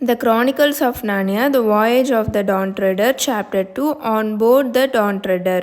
The Chronicles of Narnia, The Voyage of the Dawn Treader, Chapter 2, On Board the Dawn Treader.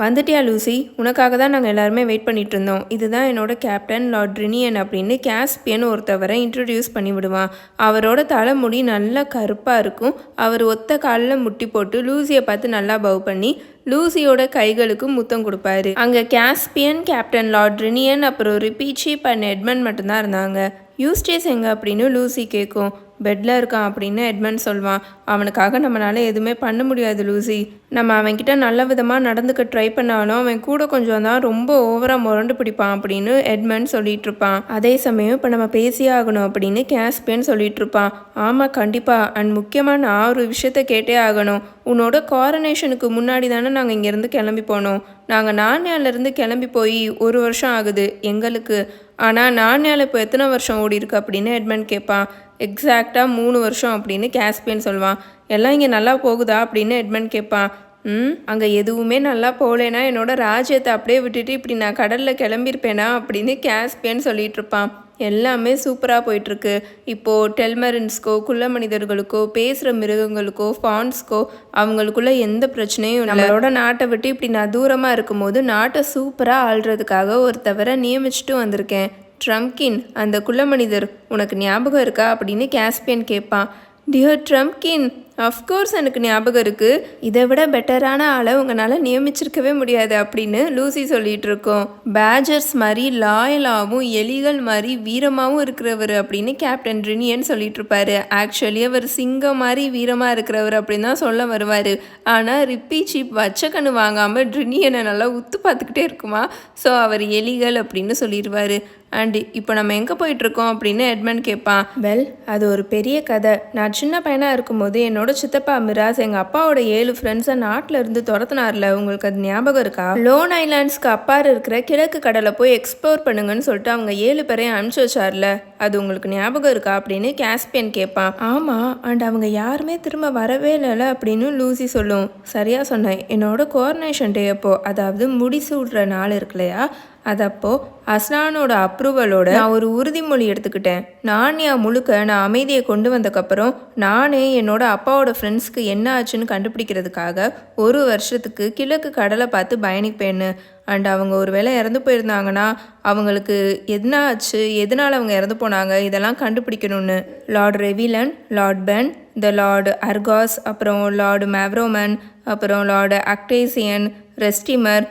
வந்துட்டியா Lucy? உனக்காக தான் நாங்கள் எல்லாருமே wait பண்ணிட்டு இருந்தோம். இதுதான் என்னோட கேப்டன் லார்ட் ட்ரினியன் அப்படின்னு கேஸ்பியன் ஒருத்தவரை இன்ட்ரடியூஸ் பண்ணி விடுவான். அவரோட தலைமுடி நல்லா கருப்பாக இருக்கும். அவர் ஒத்த காலில் முட்டி போட்டு லூசியை பார்த்து நல்லா பவ் பண்ணி லூசியோட கைகளுக்கு முத்தம் கொடுப்பாரு. அங்கே கேஸ்பியன், கேப்டன் லார்ட் ட்ரினியன், அப்புறம் ரிப்பீச்சீப் அண்ட் எட்மண்ட் மட்டும்தான் இருந்தாங்க. யூஸ்டேஸ் எங்கே அப்படின்னு லூசி கேட்கும். பெட்டில் இருக்கான் அப்படின்னு எட்மண்ட் சொல்வான். அவனுக்காக நம்மளால் எதுவுமே பண்ண முடியாது லூசி. நம்ம அவன்கிட்ட நல்ல விதமாக நடந்துக்க ட்ரை பண்ணாலும் அவன் கூட கொஞ்சம் தான் ரொம்ப ஓவராக முரண்டு பிடிப்பான் அப்படின்னு எட்மண்ட் சொல்லிட்டு இருப்பான். அதே சமயம் இப்போ நம்ம பேசியே ஆகணும் அப்படின்னு கேஸ்பியன் சொல்லிட்டு இருப்பான். ஆமாம் கண்டிப்பாக, அண்ட் முக்கியமாக நான் ஒரு விஷயத்த கேட்டே ஆகணும். உன்னோட காரனேஷனுக்கு முன்னாடி தானே நாங்கள் இங்கேருந்து கிளம்பி போனோம். நாங்கள் நான்யாலேருந்து கிளம்பி போய் 1 வருஷம் ஆகுது எங்களுக்கு. ஆனால் நான்யால் இப்போ எத்தனை வருஷம் ஓடி இருக்கு அப்படின்னு எட்மண்ட் கேட்பான். எக்ஸாக்டாக 3 வருஷம் அப்படின்னு கேஸ்பியன் சொல்வான். எல்லாம் இங்கே நல்லா போகுதா அப்படின்னு எட்மண்ட் கேட்பான். அங்கே எதுவுமே நல்லா போகலேன்னா என்னோட ராஜ்யத்தை அப்படியே விட்டுட்டு இப்படி நான் கடலில் கிளம்பியிருப்பேனா அப்படின்னு கேஸ்பியன் சொல்லிட்டு இருப்பான். எல்லாமே சூப்பராக போயிட்டுருக்கு. இப்போது டெல்மரின்ஸ்க்கோ, குள்ள மனிதர்களுக்கோ, பேசுகிற மிருகங்களுக்கோ, ஃபான்ஸ்க்கோ அவங்களுக்குள்ள எந்த பிரச்சனையும் இல்லை. நம்மளோட நாட்டை விட்டு இப்படி நான் தூரமாக இருக்கும்போது நாட்டை சூப்பராக ஆள்றதுக்காக ஒருத்தவரை நியமிச்சுட்டு வந்திருக்கேன். ட்ரம்கின், அந்த குள்ள மனிதர் உனக்கு ஞாபகம் இருக்கா அப்படின்னு கேஸ்பியன் கேட்பான். டியர் ட்ரம்கின், அஃப்கோர்ஸ் எனக்கு ஞாபகம் இருக்குது. இதை விட பெட்டரான ஆளை உங்களால் நியமிச்சிருக்கவே முடியாது அப்படின்னு லூசி சொல்லிகிட்டு இருக்கோம். பேஜர்ஸ் மாதிரி லாயலாகவும் எலிகள் மாதிரி வீரமாகவும் இருக்கிறவர் அப்படின்னு கேப்டன் ட்ரினியன் சொல்லிட்டு இருப்பாரு. ஆக்சுவலி அவர் சிங்கம் மாதிரி வீரமாக இருக்கிறவர் அப்படின்னு தான் சொல்ல வருவார். ஆனால் ரிப்பீச்சீப் வச்ச கண்ணு வாங்காமல் ட்ரினியனை நல்லா உத்து பார்த்துக்கிட்டே இருக்குமா. ஸோ அவர் எலிகள் அப்படின்னு சொல்லிடுவார். அண்டு இப்போ நம்ம எங்கே போயிட்டுருக்கோம் அப்படின்னு எட்மண்ட் கேட்பான். வெல், அது ஒரு பெரிய கதை. நான் சின்ன பையனாக இருக்கும்போது என்னோட சித்தப்பா மிராஸ் எங்கள் அப்பாவோட 7 ஃப்ரெண்ட்ஸை நாட்டில் இருந்து துரத்துனார்ல, உங்களுக்கு அது ஞாபகம் இருக்கா? லோன் ஐலாண்ட்ஸ்க்கு அப்பாறு இருக்கிற கிழக்கு கடலை போய் எக்ஸ்ப்ளோர் பண்ணுங்கன்னு சொல்லிட்டு அவங்க 7 பேரையும் அனுப்பிச்சி வச்சார்ல, அது உங்களுக்கு ஞாபகம் இருக்கா அப்படின்னு கேஸ்பியன் கேட்பான். ஆமாம், அண்ட் அவங்க யாருமே திரும்ப வரவே இல்லைல்ல அப்படின்னு லூசி சொல்லும். சரியாக சொன்னேன். என்னோட கோஆர்டினேஷன் டே அப்போ, அதாவது முடிசூடுற நாள் இருக்கு இல்லையா, அதப்போ அஸ்லானோட அப்ரூவலோட நான் ஒரு உறுதிமொழி எடுத்துக்கிட்டேன். நான்யா முழுக்க நான் அமைதியை கொண்டு வந்ததுக்கப்புறம் நானே என்னோட அப்பாவோட ஃப்ரெண்ட்ஸ்க்கு என்ன ஆச்சுன்னு கண்டுபிடிக்கிறதுக்காக 1 வருஷத்துக்கு கிழக்கு கடலை பார்த்து பயணிப்பேன்னு. அண்ட் அவங்க ஒரு வேளை இறந்து போயிருந்தாங்கன்னா அவங்களுக்கு என்ன ஆச்சு, எதனால் அவங்க இறந்து போனாங்க, இதெல்லாம் கண்டுபிடிக்கணும்னு. லார்ட் ரெவிலன், லார்ட் பென், த லார்டு அர்காஸ், அப்புறம் லார்டு மேவ்ரோமன், அப்புறம் லார்டு அக்டேசியன், ரெஸ்டிமர்,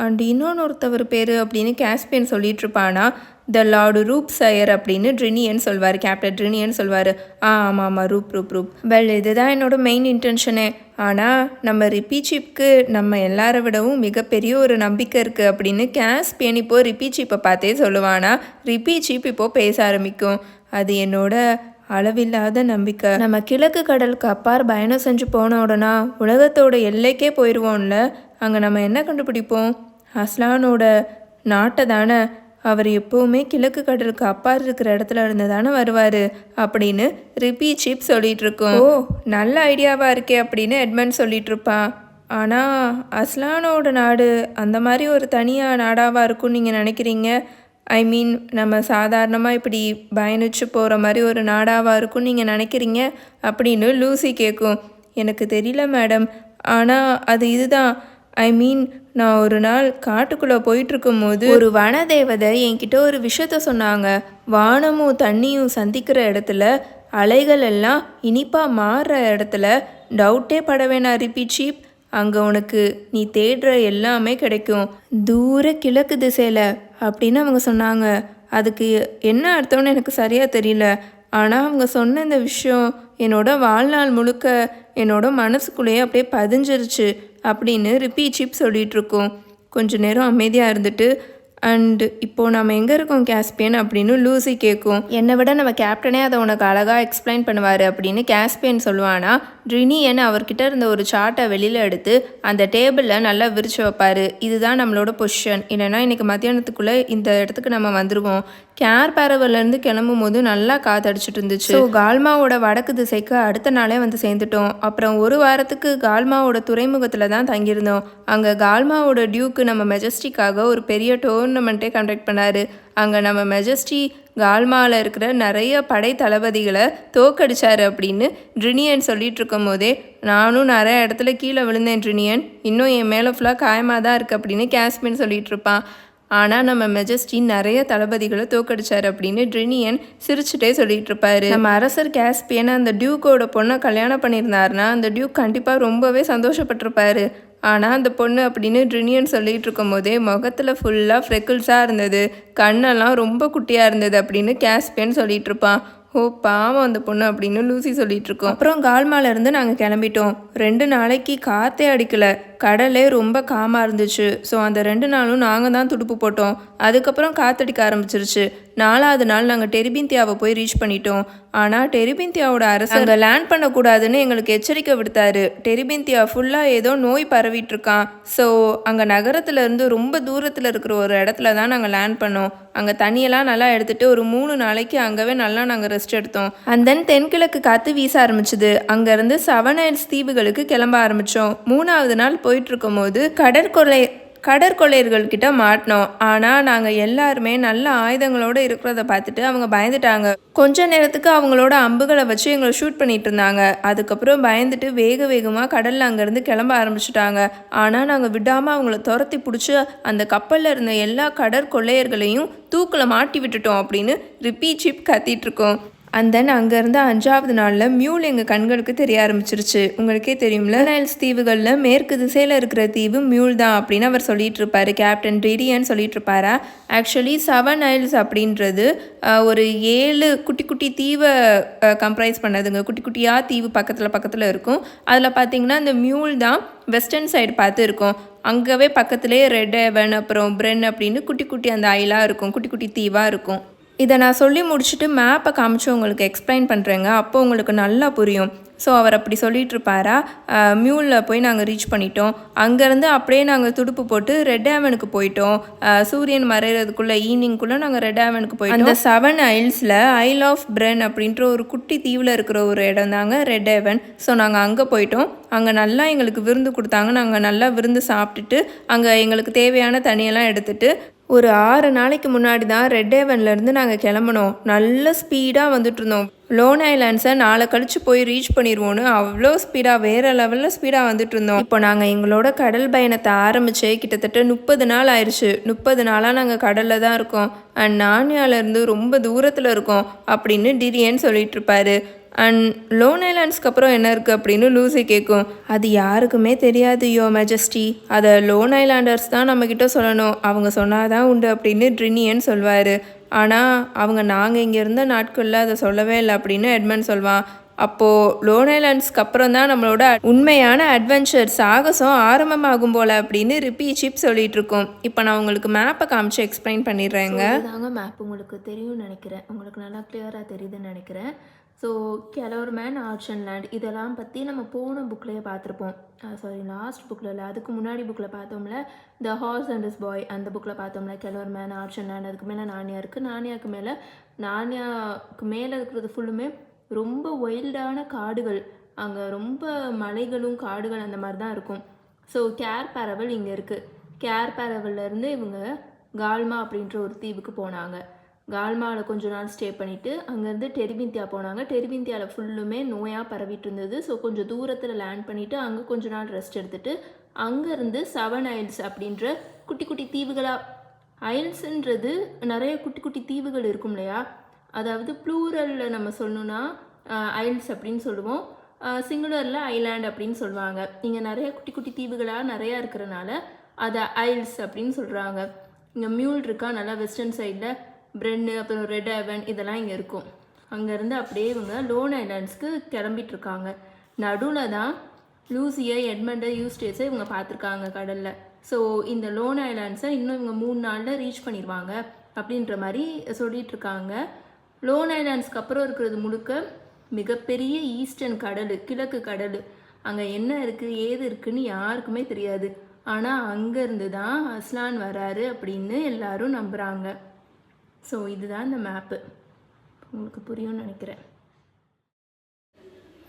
அண்ட் ஒருத்தவர் பேர் அப்படின்னு கேஸ்பியன் சொல்லிட்டு இருப்பானா. த லார்டு ரூப் சயர் அப்படின்னு ட்ரினியன் சொல்வார். கேப்டன் ட்ரினியன் சொல்வார். ஆமாம், ரூப். வெல், இதுதான் என்னோட மெயின் இன்டென்ஷனே. ஆனால் நம்ம ரிப்பீச்சீப்க்கு நம்ம எல்லாரை விடவும் மிகப்பெரிய ஒரு நம்பிக்கை இருக்குது அப்படின்னு கேஸ்பியன் இப்போது ரிப்பீச்சீப்பை பார்த்தே சொல்லுவானா. ரிப்பீச்சீப் இப்போது பேச ஆரம்பிக்கும். அது என்னோட அளவில்லாத நம்பிக்கை. நம்ம கிழக்கு கடலுக்கு அப்பார் பயணம் செஞ்சு போன உடனே உலகத்தோட எல்லைக்கே போயிடுவோம்ல. அங்கே நம்ம என்ன கண்டுபிடிப்போம்? அஸ்லானோட நாட்டை தானே. அவர் எப்போவுமே கிழக்கு கடலுக்கு அப்பார் இருக்கிற இடத்துல இருந்து தானே வருவார் அப்படின்னு ரிப்பீச்சீப் சொல்லிட்டு இருக்கோம். நல்ல ஐடியாவாக இருக்கே அப்படின்னு எட்மண்ட் சொல்லிட்டு இருப்பான். ஆனால் அஸ்லானோட நாடு அந்த மாதிரி ஒரு தனியாக நாடாவாக இருக்கும்னு நீங்கள் நினைக்கிறீங்க? ஐ மீன், நம்ம சாதாரணமாக இப்படி பயணிச்சு போகிற மாதிரி ஒரு நாடாவாக இருக்கும்னு நீங்கள் நினைக்கிறீங்க அப்படின்னு லூசி கேட்கும். எனக்கு தெரியல மேடம், ஆனால் அது இதுதான். ஐ மீன், நான் ஒரு நாள் காட்டுக்குள்ளே போயிட்டுருக்கும் போது ஒரு வனதேவதை என்கிட்ட ஒரு விஷயத்த சொன்னாங்க. வானமும் தண்ணியும் சந்திக்கிற இடத்துல அலைகள் எல்லாம் இனிப்பாக மாறுற இடத்துல டவுட்டே பட வேணாம் ரிப்பீச்சீப், அங்கே உனக்கு நீ தேடுற எல்லாமே கிடைக்கும், தூர கிழக்கு திசையில் அப்படின்னு அவங்க சொன்னாங்க. அதுக்கு என்ன அர்த்தம்னு எனக்கு சரியாக தெரியல. ஆனால் அவங்க சொன்ன இந்த விஷயம் என்னோட வாழ்நாள் முழுக்க என்னோட மனசுக்குள்ளேயே அப்படியே பதிஞ்சிருச்சு அப்படின்னு ரிப்பீச்சீப் சொல்லிகிட்டு இருக்கோம். கொஞ்ச நேரம் அமைதியாக இருந்துட்டு, அண்டு இப்போது நம்ம எங்கே இருக்கோம் கேஸ்பியன் அப்படின்னு லூசி கேட்கும். என்னை விட நம்ம கேப்டனே அதை உனக்கு அழகாக எக்ஸ்பிளைன் பண்ணுவார் அப்படின்னு கேஸ்பியன் சொல்லுவானா. ட்ரினியன் அவர்கிட்ட இருந்த ஒரு சார்ட்டை வெளியில் எடுத்து அந்த டேபிளில் நல்லா விரிச்சு வைப்பார். இதுதான் நம்மளோட பொசிஷன், இல்லைனா இன்றைக்கி மத்தியானத்துக்குள்ளே இந்த இடத்துக்கு நம்ம வந்துடுவோம். கேர் பேரவல்லேருந்து கிளம்பும் போது நல்லா காத்தடிச்சிட்டு இருந்துச்சு. ஸோ கால்மாவோட வடக்கு திசைக்கு அடுத்த நாளே வந்து சேர்ந்துட்டோம். அப்புறம் ஒரு வாரத்துக்கு கால்மாவோட துறைமுகத்தில் தான் தங்கியிருந்தோம். அங்கே கால்மாவோட டியூக்கு நம்ம மெஜஸ்டிக்காக ஒரு பெரிய டோர்னமெண்ட்டே கண்டக்ட் பண்ணார். அங்கே நம்ம மெஜஸ்டி கால்மாவில் இருக்கிற நிறைய படை தளபதிகளை தோக்கடிச்சார் அப்படின்னு ட்ரினியன் சொல்லிட்டு இருக்கும் போதே நானும் நிறைய இடத்துல கீழே விழுந்தேன் ட்ரினியன், இன்னும் என் மேலே ஃபுல்லாக காயமாக தான் இருக்குது அப்படின்னு கேஸ்பின் சொல்லிட்டு இருப்பான். ஆனால் நம்ம மெஜஸ்டி நிறைய தளபதிகளை தோக்கடிச்சார் அப்படின்னு ட்ரினியன் சிரிச்சுட்டே சொல்லிட்டு இருப்பாரு. நம்ம அரசர் கேஸ்பியனை அந்த டியூக்கோட பொண்ணை கல்யாணம் பண்ணியிருந்தாருன்னா அந்த டியூக் கண்டிப்பாக ரொம்பவே சந்தோஷப்பட்டிருப்பாரு. ஆனால் அந்த பொண்ணு அப்படின்னு ட்ரினியன் சொல்லிட்டு இருக்கும் போதே முகத்தில் ஃபுல்லாக ஃப்ரெக்கிள்ஸாக இருந்தது, கண்ணெல்லாம் ரொம்ப குட்டியாக இருந்தது அப்படின்னு கேஸ்பியன் சொல்லிட்டு இருப்பான். ஓ பாவம் அந்த பொண்ணு அப்படின்னு லூசி சொல்லிட்டு இருக்கோம். அப்புறம் கால்மாலேருந்து நாங்கள் கிளம்பிட்டோம். 2 நாளைக்கு காற்றே அடிக்கலை, கடலே ரொம்ப காமாக இருந்துச்சு. ஸோ அந்த 2 நாளும் நாங்கள் தான் துடுப்பு போட்டோம். அதுக்கப்புறம் காற்றடிக்க ஆரம்பிச்சிருச்சு. 4வது நாள் நாங்கள் டெரிபிந்தியாவை போய் ரீச் பண்ணிட்டோம். ஆனால் டெரிபிந்தியாவோட அரசு அங்கே லேண்ட் பண்ணக்கூடாதுன்னு எங்களுக்கு எச்சரிக்கை விடுத்தாரு. டெரிபிந்தியா ஃபுல்லாக ஏதோ நோய் பரவிட்டு இருக்கான். ஸோ அங்கே நகரத்துலேருந்து ரொம்ப தூரத்தில் இருக்கிற ஒரு இடத்துல தான் நாங்கள் லேண்ட் பண்ணோம். அங்கே தண்ணியெல்லாம் நல்லா எடுத்துகிட்டு ஒரு 3 நாளைக்கு அங்கேவே நல்லா நாங்கள் ரெஸ்ட் எடுத்தோம். அண்ட் தென் தென்கிழக்கு காற்று வீச ஆரம்பிச்சுது. அங்கேருந்து 7 ஐல்ஸ் தீவுகளுக்கு கிளம்ப ஆரம்பித்தோம். 3வது நாள் போயிட்டுருக்கும் போது கடற்கொள்ளையர்கள்கிட்ட மாட்டினோம். ஆனால் நாங்கள் எல்லாருமே நல்ல ஆயுதங்களோடு இருக்கிறத பார்த்துட்டு அவங்க பயந்துட்டாங்க. கொஞ்ச நேரத்துக்கு அவங்களோட அம்புகளை வச்சு எங்களை ஷூட் பண்ணிட்டு இருந்தாங்க. அதுக்கப்புறம் பயந்துட்டு வேகமாக கடலில் அங்கேருந்து கிளம்ப ஆரம்பிச்சிட்டாங்க. ஆனால் நாங்கள் விடாமல் அவங்கள துரத்தி பிடிச்சி அந்த கப்பலில் இருந்த எல்லா கடற்கொள்ளையர்களையும் தூக்கில் மாட்டி விட்டுட்டோம் அப்படின்னு ரிப்பி சிப் கத்திட்டு இருக்கோம். அண்ட் தென் அங்கேருந்து 5வது நாளில் மியூல் எங்கள் கண்களுக்கு தெரிய ஆரம்பிச்சிருச்சு. உங்களுக்கே தெரியும்ல, ஐல்ஸ் தீவுகளில் மேற்கு திசையில் இருக்கிற தீவு மியூல் தான் அப்படின்னு அவர் சொல்லிட்டு இருப்பாரு. கேப்டன் ட்ரினியன் சொல்லிட்டு இருப்பாரா. ஆக்சுவலி 7 ஐல்ஸ் அப்படின்றது ஒரு 7 குட்டி குட்டி தீவை கம்ப்ரைஸ் பண்ணதுங்க. குட்டி குட்டியாக தீவு பக்கத்தில் இருக்கும். அதில் பார்த்தீங்கன்னா இந்த மியூல் தான் வெஸ்டர்ன் சைடு பார்த்து இருக்கும். அங்கேவே பக்கத்துலேயே ரெட் ஹெவன் அப்புறம் பிரென் அப்படின்னு குட்டி குட்டி அந்த ஐலாக இருக்கும், குட்டி குட்டி தீவாக இருக்கும். இதை நான் சொல்லி முடிச்சுட்டு மேப்பை காமிச்சு உங்களுக்கு எக்ஸ்பிளைன் பண்ணுறேங்க, அப்போ உங்களுக்கு நல்லா புரியும். ஸோ அவர் அப்படி சொல்லிட்டு இருப்பாரா. மியூலில் போய் நாங்கள் ரீச் பண்ணிட்டோம். அங்கேருந்து அப்படியே நாங்கள் துடுப்பு போட்டு ரெட் ஹேவனுக்கு போயிட்டோம். சூரியன் மறைகிறதுக்குள்ளே ஈவினிங்குள்ளே நாங்கள் ரெட் ஹேவனுக்கு போயிட்டோம். அந்த 7 ஐல்ஸில் ஐல் ஆஃப் பிரென் அப்படின்ற ஒரு குட்டி தீவில் இருக்கிற ஒரு இடம் தாங்க ரெட் ஹேவன். ஸோ நாங்கள் அங்கே போயிட்டோம். அங்கே நல்லா எங்களுக்கு விருந்து கொடுத்தாங்க. நாங்கள் நல்லா விருந்து சாப்பிட்டுட்டு அங்கே எங்களுக்கு தேவையான தண்ணியெல்லாம் எடுத்துகிட்டு ஒரு 6 நாளைக்கு முன்னாடி தான் ரெட் ஹேவன்லேருந்து நாங்கள் கிளம்பினோம். நல்ல ஸ்பீடாக வந்துட்டு இருந்தோம். லோன் ஐலாண்ட்ஸை நாளை கழிச்சு போய் ரீச் பண்ணிடுவோன்னு அவ்வளோ ஸ்பீடாக வேறு லெவலில் ஸ்பீடாக வந்துட்டு இருந்தோம். இப்போ நாங்கள் எங்களோட கடல் பயணத்தை ஆரம்பித்து கிட்டத்தட்ட 30 நாள் ஆயிடுச்சு. 30 நாளாக நாங்கள் கடலில் தான் இருக்கோம். அண்ட் நானியாவிலேருந்து ரொம்ப தூரத்தில் இருக்கோம் அப்படின்னு டிரியன் சொல்லிட்டு இருப்பாரு. அண்ட் லோன் ஐலாண்ட்ஸ்க்கு அப்புறம் என்ன இருக்குது அப்படின்னு லூசி கேட்கும். அது யாருக்குமே தெரியாது யோ மெஜஸ்டி, அதை லோன் ஐலாண்டர்ஸ் தான் நம்மக்கிட்ட சொல்லணும், அவங்க சொன்னாதான் உண்டு அப்படின்னு ட்ரினியன் சொல்வார். ஆனால் நாங்கள் இங்கே இருந்த நாட்களில் அதை சொல்லவே இல்லை அப்படின்னு எட்மண்ட் சொல்வான். அப்போது லோன் ஐலாண்ட்ஸ்க்கு அப்புறம் தான் நம்மளோட உண்மையான அட்வென்ச்சர் சாகசம் ஆரம்பமாகும் போல் அப்படின்னு ரிப்பி சிப் சொல்லிட்டு இருக்கோம். இப்போ நான் உங்களுக்கு மேப்பை காமிச்சு எக்ஸ்பிளைன் பண்ணிடுறேங்க. தாங்க மேப் உங்களுக்கு தெரியும்னு நினைக்கிறேன், உங்களுக்கு நல்லா கிளியராக தெரியுதுன்னு நினைக்கிறேன். ஸோ கெலோர்மேன் ஆர்ச்சன்லேண்ட் இதெல்லாம் பற்றி நம்ம போன புக்லேயே பார்த்துருப்போம். லாஸ்ட் புக்கில் இல்லை, அதுக்கு முன்னாடி புக்கில் பார்த்தோம்ல, த ஹார்ஸ் அண்ட் இஸ் பாய், அந்த புக்கில் பார்த்தோம்ல கெலோர்மேன் ஆர்ச்சன்லேண்ட். அதுக்கு மேலே நானியா இருக்குது. நானியாவுக்கு மேலே இருக்கிறது ஃபுல்லுமே ரொம்ப வைல்டான காடுகள். அங்கே ரொம்ப மலைகளும் காடுகள் அந்த மாதிரி தான் இருக்கும். ஸோ கேர் பேரவல் இங்கே இருக்குது. கேர் பேரவல்லேருந்து இவங்க கால்மா அப்படின்ற ஒரு தீவுக்கு போனாங்க. கால்மாவில் கொஞ்ச நாள் ஸ்டே பண்ணிவிட்டு அங்கேருந்து டெரிபிந்தியா போனாங்க. டெரிபிந்தியாவில் ஃபுல்லுமே நோயாக பரவிட்டு இருந்தது. ஸோ கொஞ்சம் தூரத்தில் லேண்ட் பண்ணிவிட்டு அங்கே கொஞ்ச நாள் ரெஸ்ட் எடுத்துகிட்டு அங்கேருந்து 7 ஐல்ஸ் அப்படின்ற குட்டி குட்டி தீவுகளாக, ஐல்ஸுன்றது நிறைய குட்டி குட்டி தீவுகள் இருக்கும் இல்லையா, அதாவது ப்ளூரலில் நம்ம சொல்லணுன்னா ஐல்ஸ் அப்படின்னு சொல்லுவோம், சிங்குலரில் ஐலாண்ட் அப்படின்னு சொல்லுவாங்க. இங்கே நிறைய குட்டி குட்டி தீவுகளாக நிறையா இருக்கிறனால அதை ஐல்ஸ் அப்படின்னு சொல்கிறாங்க. இங்கே மியூல் இருக்கா நல்லா வெஸ்டர்ன் சைடில், பிரென்னு அப்புறம் ரெட் ஹேவன் இதெல்லாம் இங்கே இருக்கும். அங்கேருந்து அப்படியே இவங்க லோன் ஐலாண்ட்ஸ்க்கு கிளம்பிட்டுருக்காங்க. நடுவில் தான் லூசியை, எட்மண்டை, யூஸ்டேஸை இவங்க பார்த்துருக்காங்க கடலில். ஸோ இந்த லோன் ஐலாண்ட்ஸை இன்னும் இவங்க 3 நாளில் ரீச் பண்ணிடுவாங்க அப்படின்ற மாதிரி சொல்லிகிட்ருக்காங்க. லோன் ஐலாண்ட்ஸ்க்கு அப்புறம் இருக்கிறது முழுக்க மிகப்பெரிய ஈஸ்டர்ன் கடல், கிழக்கு கடல். அங்கே என்ன இருக்குது ஏது இருக்குதுன்னு யாருக்குமே தெரியாது. ஆனால் அங்கேருந்து தான் அஸ்லான் வராரு அப்படின்னு எல்லாரும் நம்புகிறாங்க. ஸோ இதுதான் இந்த மேப்பு. உங்களுக்கு புரியும்னு நினைக்கிறேன்.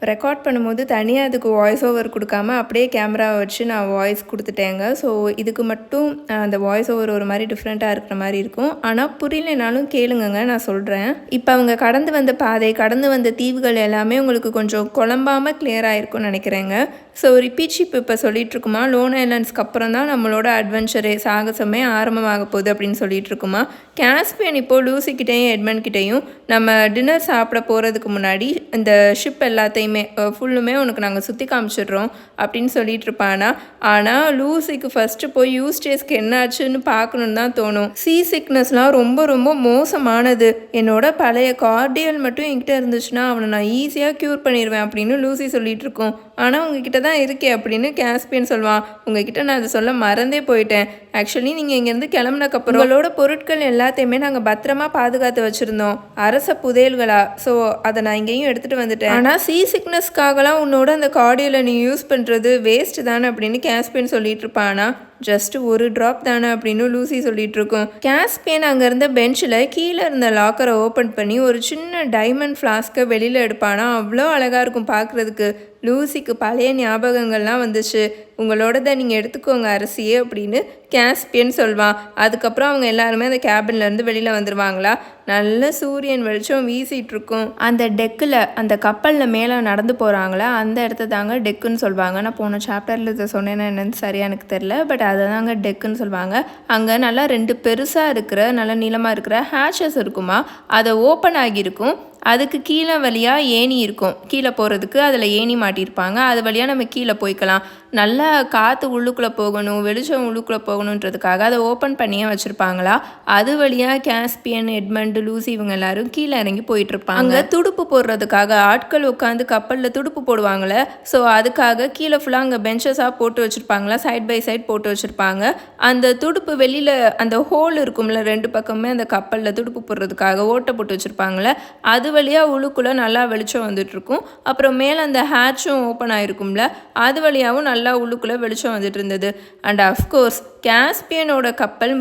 ரெக்கார்ட் பண்ணும்போது தனியாக அதுக்கு வாய்ஸ் ஓவர் கொடுக்காம அப்படியே கேமராவை வச்சு நான் வாய்ஸ் கொடுத்துட்டேங்க. ஸோ இதுக்கு மட்டும் அந்த வாய்ஸ் ஓவர் ஒரு மாதிரி டிஃப்ரெண்ட்டாக இருக்கிற மாதிரி இருக்கும். ஆனால் புரியலைனாலும் கேளுங்கங்க, நான் சொல்கிறேன். இப்போ அவங்க கடந்து வந்த பாதை, கடந்து வந்த தீவுகள் எல்லாமே உங்களுக்கு கொஞ்சம் குழம்பாமல் கிளியராக இருக்கும்னு நினைக்கிறேங்க. ஸோ ரிப்பீட் ஷிப் இப்போ சொல்லிகிட்ருக்குமா, லோன் ஐலாண்ட்ஸ்க்கு அப்புறம் தான் நம்மளோட அட்வென்ச்சரே சாகசமே ஆரம்பமாக போகுது அப்படின்னு சொல்லிகிட்ருக்குமா. கேஸ்பியன் இப்போது லூசிக்கிட்டேயும் எட்மண்ட்கிட்டையும் நம்ம டின்னர் சாப்பிட போகிறதுக்கு முன்னாடி இந்த ஷிப் எல்லாத்தையுமே ஃபுல்லுமே உனக்கு நாங்கள் சுற்றி காமிச்சிடுறோம் அப்படின்னு சொல்லிட்டு இருப்பானா. ஆனால் லூசிக்கு ஃபஸ்ட்டு போய் யூஸ்டேஸ்க்கு என்ன ஆச்சுன்னு பார்க்கணுன்னு தான் தோணும். சிக்னஸ்லாம் ரொம்ப ரொம்ப மோசமானது. என்னோட பழைய கார்டியல் மட்டும் என்கிட்ட இருந்துச்சுன்னா அவனை நான் ஈஸியாக க்யூர் பண்ணிடுவேன் அப்படின்னு லூசி சொல்லிட்டு இருக்கோம். ஆனால் உங்ககிட்ட தான் இருக்கே அப்படின்னு கேஸ்பியன் சொல்லுவான். உங்ககிட்ட நான் அதை சொல்ல மறந்தே போயிட்டேன். ஆக்சுவலி நீங்கள் இங்கேருந்து கிளம்புனக்கப்புறம் உங்களோட பொருட்கள் எல்லாத்தையுமே நாங்கள் பத்திரமா பாதுகாத்து வச்சுருந்தோம், அரச புதையல்களா. ஸோ அதை நான் இங்கேயும் எடுத்துகிட்டு வந்துட்டேன். ஆனால் சிக்னஸ்க்காகலாம் உன்னோட அந்த கார்டியலை நீ யூஸ் பண்ணுறது வேஸ்ட் தானே அப்படின்னு கேஸ்பியன் சொல்லிட்டு இருப்பானா. ஜஸ்ட் ஒரு ட்ராப் தானே அப்படின்னு லூசி சொல்லிட்டு இருக்கோம். கேஸ்பியன் அங்கே இருந்த பெஞ்சில் கீழே இருந்த லாக்கரை ஓப்பன் பண்ணி ஒரு சின்ன டைமண்ட் ஃப்ளாஸ்க்கை வெளியில் எடுப்பானா. அவ்வளோ அழகாக இருக்கும் பார்க்குறதுக்கு. லூசிக்கு பழைய ஞாபகங்கள்லாம் வந்துச்சு. உங்களோடதை நீங்கள் எடுத்துக்கோங்க அரசியே அப்படின்னு கேஸ்பியன் சொல்வான். அதுக்கப்புறம் அவங்க எல்லாருமே அந்த கேபின்லேருந்து வெளியில் வந்துடுவாங்களா. நல்ல சூரியன் வெளிச்சம் வீசிகிட்டு இருக்கும். அந்த டெக்கில், அந்த கப்பலில் மேலே நடந்து போகிறாங்களா, அந்த இடத்த தாங்க டெக்குன்னு சொல்லுவாங்க. நான் போன சாப்டரில் இதை சொன்னேன்னா என்னன்னு சரியாக எனக்கு தெரில, பட் அதை தாங்க டெக்குன்னு சொல்லுவாங்க. அங்கே நல்லா 2 பெருசாக இருக்கிற நல்ல நீளமாக இருக்கிற ஹேச்சஸ் இருக்குமா. அதை ஓப்பன் ஆகியிருக்கும். அதுக்கு கீழே வழியாக ஏணி இருக்கும், கீழே போகிறதுக்கு அதில் ஏணி மாட்டியிருப்பாங்க. அது வழியாக நம்ம கீழே போய்க்கலாம். நல்லா காற்று உள்ளுக்குள்ளே போகணும், வெளிச்சம் உள்ளுக்குள்ளே போகணுன்றதுக்காக அதை ஓப்பன் பண்ணியே வச்சுருப்பாங்களா. அது வழியாக கேஸ்பியன், எட்மண்ட், லூசி இவங்க எல்லாரும் கீழே இறங்கி போயிட்டுருப்பாங்க. அங்கே துடுப்பு போடுறதுக்காக ஆட்கள் உட்காந்து கப்பலில் துடுப்பு போடுவாங்களே. ஸோ அதுக்காக கீழே ஃபுல்லாக அங்கே பெஞ்சஸாக போட்டு வச்சுருப்பாங்களா, சைட் பை சைட் போட்டு வச்சுருப்பாங்க. அந்த துடுப்பு வெளியில் அந்த ஹோல் இருக்கும்ல, 2 பக்கமே அந்த கப்பலில் துடுப்பு போடுறதுக்காக ஓட்டை போட்டு வச்சுருப்பாங்களே. அது வழியாக உள்ளுக்குள்ளே நல்லா வெளிச்சம் வந்துட்டுருக்கும். அப்புறம் மேலே அந்த ஹேட்சும் ஓப்பன் ஆகிருக்கும்ல, அது வழியாகவும் நல்லா உள்ளுக்குள்ளே வெளிச்சம் வந்துட்டு இருந்தது. அண்ட் அஃப்கோர்ஸ் கேஸ்பியனோட கப்பல்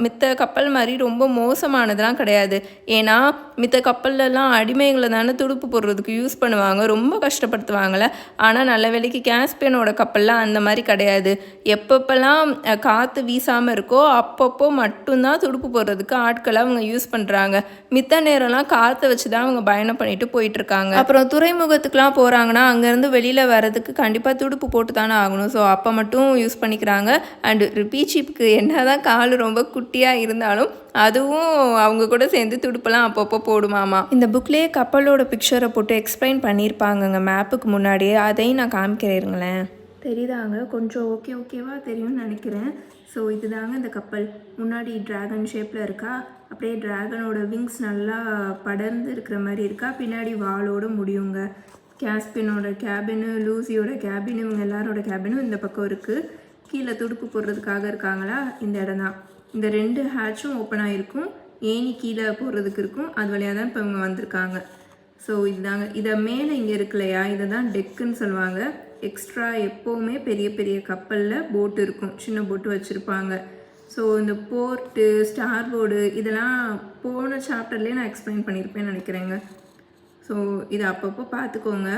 மித்த கப்பல் மாதிரி ரொம்ப மோசமானதுலாம் கிடையாது. ஏன்னா மித்த கப்பல்லலாம் அடிமைகளை தானே துடுப்பு போடுறதுக்கு யூஸ் பண்ணுவாங்க, ரொம்ப கஷ்டப்படுத்துவாங்களே. ஆனால் நல்ல வேளைக்கு கேஸ்பியனோட கப்பல்லாம் அந்த மாதிரி கிடையாது. எப்பப்பெல்லாம் காற்று வீசாமல் இருக்கோ அப்பப்போ மட்டும்தான் துடுப்பு போடுறதுக்கு ஆட்களை அவங்க யூஸ் பண்ணுறாங்க. மித்த நேரம்லாம் காற்றை வச்சு தான் அவங்க பயணம் பண்ணிட்டு போயிட்டுருக்காங்க. அப்புறம் துறைமுகத்துக்குலாம் போகிறாங்கன்னா அங்கேருந்து வெளியில் வர்றதுக்கு கண்டிப்பாக துடுப்பு போட்டு தானே ஆகணும். ஸோ அப்போ மட்டும் யூஸ் பண்ணிக்கிறாங்க. அண்டு ரிப்பீட் ஷிப்புக்கு என்ன தான் கால் ரொம்ப குட்டியாக இருந்தாலும் அதுவும் அவங்க கூட சேர்ந்து துடுப்பெல்லாம் அப்பப்போ போடுமாமா. இந்த புக்லேயே கப்பலோட பிக்சரை போட்டு எக்ஸ்பிளைன் பண்ணியிருப்பாங்கங்க மேப்புக்கு முன்னாடியே. அதையும் நான் காமிக்கிறேங்களேன். தெரியுதாங்க, கொஞ்சம் ஓகேவா தெரியும்னு நினைக்கிறேன். ஸோ இதுதாங்க இந்த கப்பல். முன்னாடி ட்ராகன் ஷேப்பில் இருக்கா, அப்படியே ட்ராகனோட விங்ஸ் நல்லா படர்ந்து இருக்கிற மாதிரி இருக்கா, பின்னாடி வாளோடு முடியுங்க. கேஸ்பியனோட கேபினு, லூசியோட கேபின், இவங்க எல்லாரோட கேபினும் இந்த பக்கம் இருக்குது. கீழே துடுப்பு போடுறதுக்காக இருக்காங்களா, இந்த இடம் தான். இந்த 2 ஹேட்சும் ஓப்பன் ஆகிருக்கும், ஏணி கீழே போடுறதுக்கு இருக்கும். அது வழியாக தான் இப்போ இவங்க வந்திருக்காங்க. ஸோ இதுதாங்க, இதை மேலே இங்கே இருக்கு இல்லையா, இதை தான் டெக்குன்னு சொல்லுவாங்க. எக்ஸ்ட்ரா எப்போவுமே பெரிய பெரிய கப்பலில் போட்டு இருக்கும், சின்ன போட்டு வச்சுருப்பாங்க. ஸோ இந்த போர்ட்டு, ஸ்டார் போர்டு இதெல்லாம் போன சாப்டர்லேயே நான் எக்ஸ்பிளைன் பண்ணியிருப்பேன்னு நினைக்கிறேங்க. ஸோ இதை அப்பப்போ பார்த்துக்கோங்க.